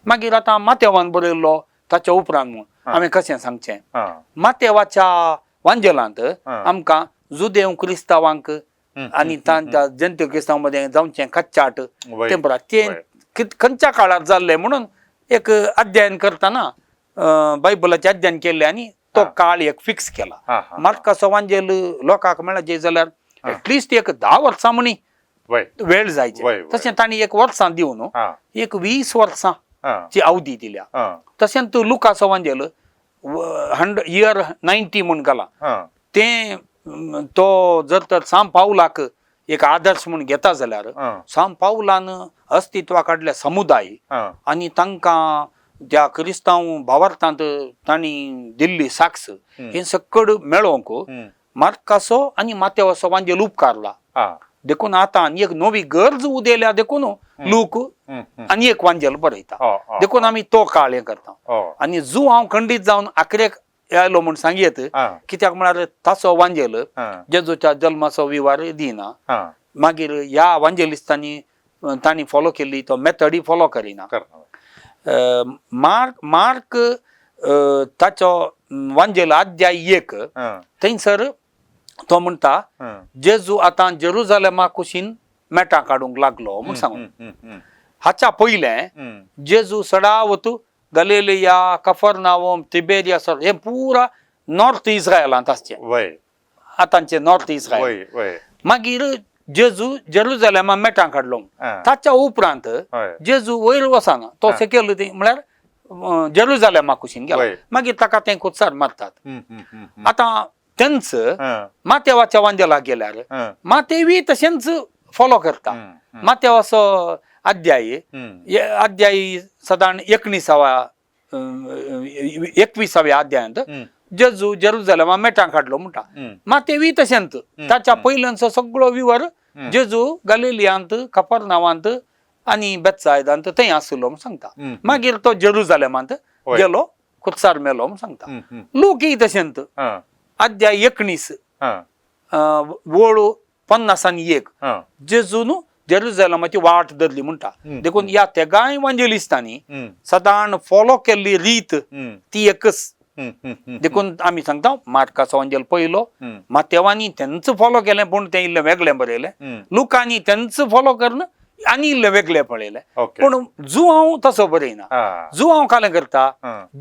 मागीर आतां माथेवान बरयल्लो ताच्या उपरांत म्हूण आमी कशें सांगचें. माथेवाच्या वांजेलांत आमकां जुदेव क्रिस्तांवांक आनी तांच्या जंत क्रिस्तांव मदें जावचें कच्चाट तेंपरा ते खंयच्या काळार जाल्ले म्हणून एक अध्ययन करतना बायबलाचें अध्ययन केल्लें आनी तो काळ एक फिक्स केला. मार्काचो वांजेल लोकांक मेळचे जाल्यार एटलिस्ट एक 10 वर्सां म्हणी वेळ जायचे. तशें तांणी एक वर्सां दिवन एक 20 वर्सांची अवधी दिल्या. तशेंच लुकाचो वांजेल इयर 90 म्हूण घाला. ते तो जर तर सांब पावलाक एक आदर्श म्हूण घेता जाल्यार सांब पावलान अस्तित्वा काडले समुदाय आनी तांकां त्या क्रिस्तांव भावार्थांत तांणी दिल्ली साक्ष हे सकड मेळोवंक मार्काचो आनी माथेवाचो वांजेल उपकारला. देखून आतां आनी एक नवी गरज उदेल्या देखून लोक आनी एक वांजेल बरयता. देखून आमी तो काळ हें करता. आनी जो हांव खंडीत जावन आखरेक आयलो म्हूण सांगयेत, कित्याक म्हळ्यार ताचो वांजेल जेजूच्या जल्माचो विवार दिना. मागीर ह्या वांजेलिस्तांनी तांणी फॉलो केल्ली तो मेथडी फॉलो करिना. मार्क ताचो वांजेल अध्याय 1 थंयसर तो म्हणटा जेजू आतां जेरुजालेमा कुशीन मेटां काडूंक लागलो म्हूण सांगून. हाच्या पयलें जेजू सडावतू गलिलिया, कफरनाहूम, तिबेरियास हे पुरा नॉर्थ इस्रायलांत आसचें, आतांचे नॉर्थ इस्रायल. मागीर जेजू जेरुजालेमा मेटां काडलो. ताच्या उपरांत जेजू वयर वचना, तो सेकेल म्हळ्यार जेरुजालेमा कुशीन गेलो. मागीर ताका ते कुत्सार मारतात. आतां तेंच माथेवाच्या वांजेलाक गेल्यार माथेवी तशेंच फॉलो करता. माथेवाचो अध्याय सादारण 21व्या अध्यायांत जेजू जेरुजालेमा मेटां काडलो म्हणटा. माथेवी तशेंच ताच्या पयल्यांचो सगळो विवर जेजू गलिलियांत, कफरनाहूमांत आनी बेतसायदांत थंय आसलो म्हूण सांगता. मागीर तो जेरुजालेमांत गेलो, कुत्सार मेलो म्हूण सांगता. लोकय तशेंच अध्याय 19 वळू 50 जेजून जेरुजालेमाची वाट धरली म्हणटा. देखून ह्या तेगाय वांजेलिस्तांनी सादारण फॉलो केल्ली रीत ती एकच देखून आम्ही सांगता मार्काचो अंजल पयलो मातेवानी त्यांचं फॉलो केलें पूण तें इल्लें वेगळें बरयलें लुकानी त्यांचं फॉलो करून आनी इल्लें वेगळें पळयलें पूण जुआंव तसो बरयना जुआंव कालें करता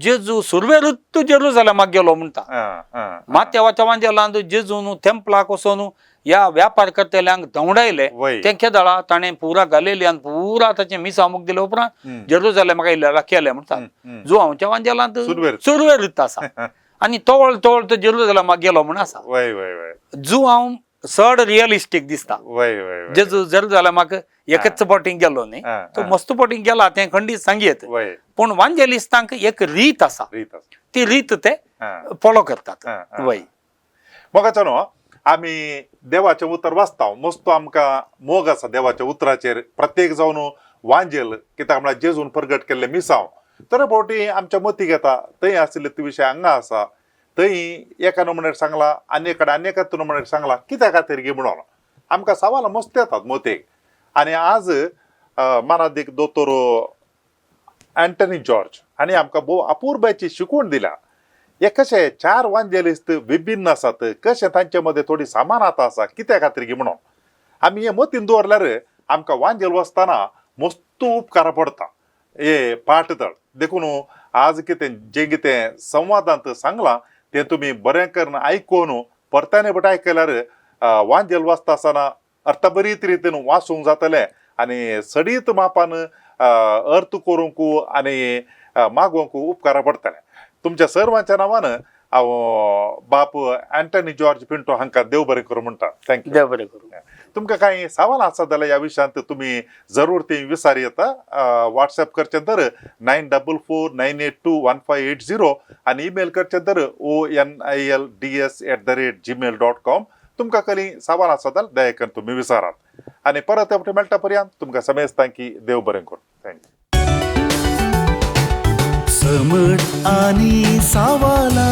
जेजू सुरवे ऋतू जेरुसलेमाक गेलो म्हणटा मातेवाच्या वांजेलांत जेजू न्हू टेंपलाक वचून ह्या व्यापार करतल्यांक धवडायले तेंच्या दळा ताणें पुरा गालिलियान पुरा ताचें मिसामुक दिले उपरांत जेरुसलेमाक आयिल्ल्या केलें म्हणटा जुआंवच्या वांजेलांत सुरवे ऋतू आसा आनी तवळ तवळ तो जेरुसलेमाक गेलो म्हण आसा जुआंव चड रियलिस्टीक दिसता जेजू जेरुसलेमाक एकच पोटींग गेलो न्ही तो मस्त पोटींग गेला तें खंडीत सांगयत पूण वांजेलिस्तांक एक रीत आसा ती रीत ते फॉलो करतात वय मोगाचो न्हू आमी देवाचें उतर वाचता मस्त आमकां मोग आसा देवाच्या उतराचेर प्रत्येक जावन वांजेल कित्याक म्हळ्यार जेजून प्रगट केल्ले मिसांव तर फावटी आमच्या मतीक येता थंय आशिल्ले ते विशय हांगा आसा थंय एका नमुन्यार सांगला आनी एका एकाच नमुन्यार सांगला कित्या खातीर गे म्हणून आमकां सवालां मस्त येतात मतीक आनी आज मानादीक दोतोर अँटनी जॉर्ज हांणी आमकां भोव अपुर्बाची शिकवण दिल्या हे कशे 4 वांजेलिस्त विभिन्न आसात कशे तांचे मदें थोडी समानता आसा कित्या खातीर गे म्हणून आमी हे मतीन दवरल्यार आमकां वांजेल वचतना मस्त उपकार पडटा हे पाठदळ देखून आज जें कितें संवादांत सांगलां तें तुमी बरें करून आयकून परताने बट आयकल्यार वांजेल वाचता आसतना अर्थबरीत रितीन वाचूंक जातलें आनी सडीत मापान अर्थ करूंक आनी मागोवंक उपकार पडटलें तुमच्या सर्वांच्या नांवान हांव बाप अँटनी जॉर्ज पिंटो हांकां देव बरें करूं म्हणटा थँक्यू देव बरें करूं तुमकां कांय सवाल आसा जाल्यार ह्या विशयांत तुमी जरूर ती विचार येता व्हॉट्सॲप करचें तर 9449821580 आनी ईमेल करचें तर onilds@gmail.com तुमकां खंय सवाल आसा जाल्यार दया करून तुमी विचारात आनी परत एवटे मेळटा पर्यंत तुमकां समेजता की देव बरें करूं थँक्यू समट आणि सावाला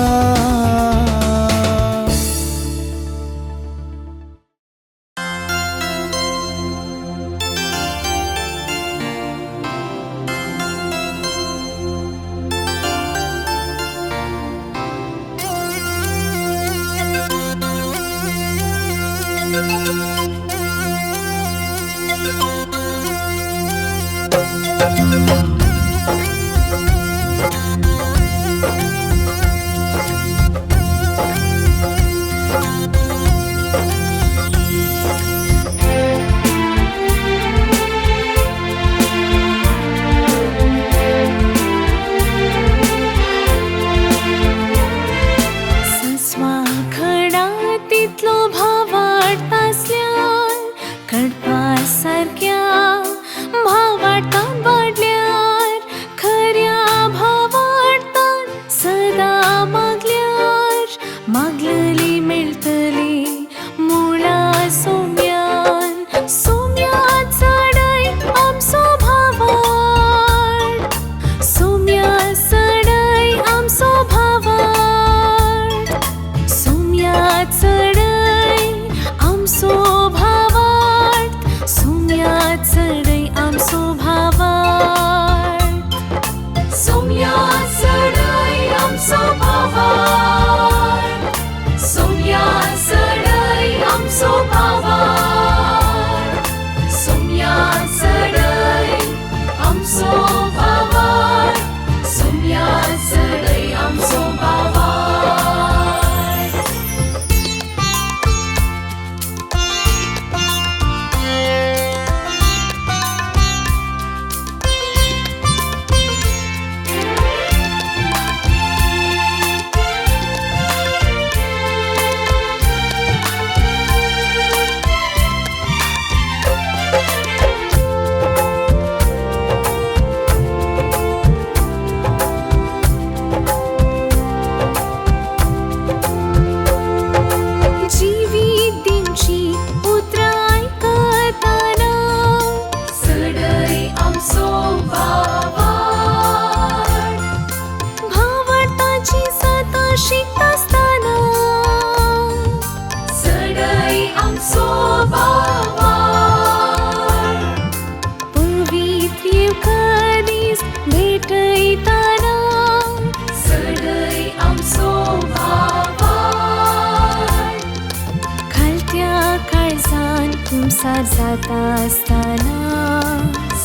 पार जाता असताना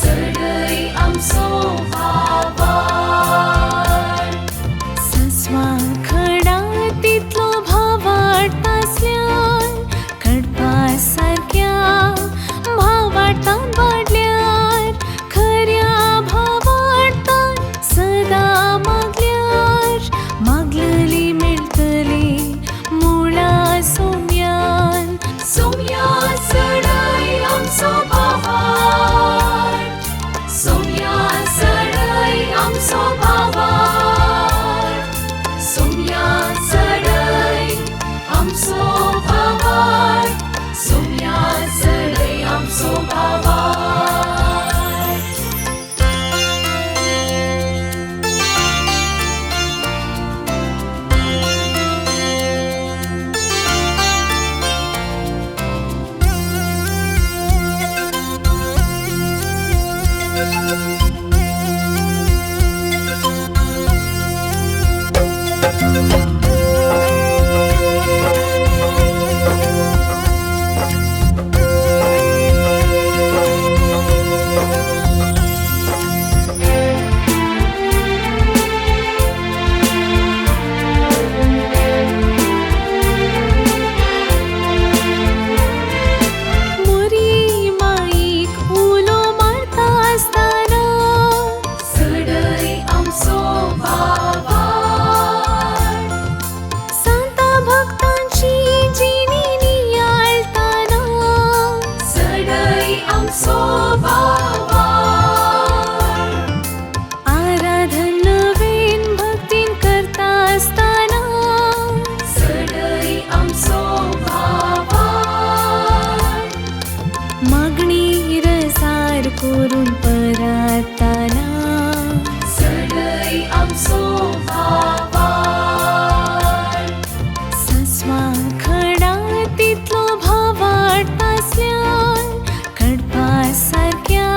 सडई आमचो भावार सस्वा खडा तितलो भाव वाटतासल्यान कडपा सारक्या भावाटान वाडल्यार खऱ्या भावाटान सदा मागल्यार मागलली मेळटली मुळा सोम्यान सोम्या सडई आमचो भावार सोम्या सडई आमचो भावार सोम्या सडई आमचो भावार सोम्या सडई आमचो भावार मुरी माईक उलो मारता असताना सडई आमचो भावार संता भक्तांची जिणी नियाळताना सडई आमचो भावार आराधन नवीन भक्तीन करता असताना सडई आमचो भावार मागणी रसार करून परताना सडई आमचो भावार सस्वा खडा तितलो भाव वाटतासल्यान कडपा सारक्या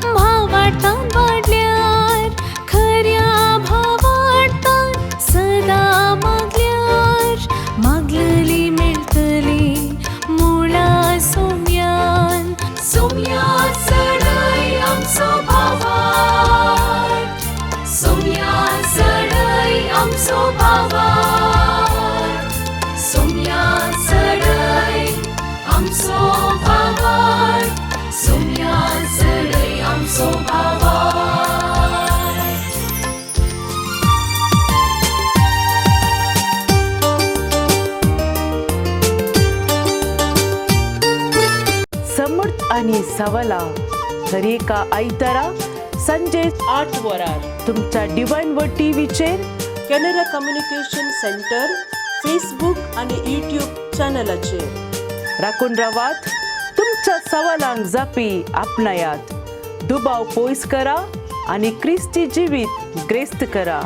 भावाटान वाडल्यार खऱ्या भावाटान सदा मागल्यार मागलली मेळटली मुळा सोम्यान सोम्या सडई आमचो भावार सोम्या सडई आमचो भावार सोम्या सडई आमचो भावार सोम्या सडई आमचो भावार समर्थ आणि सवाला दर एका आयतारा संजे 8 वरार तुमच्या डिवाइन वर्ड टीव्हीचेर कॅनरा कम्युनिकेशन सेंटर फेसबुक आणि यूट्यूब चॅनलाचेर राखून रावात. तुमच्या सवालांक जापी आपणायात. दुबाव पयस करा आणि क्रिस्ती जिवीत ग्रेस्त करा.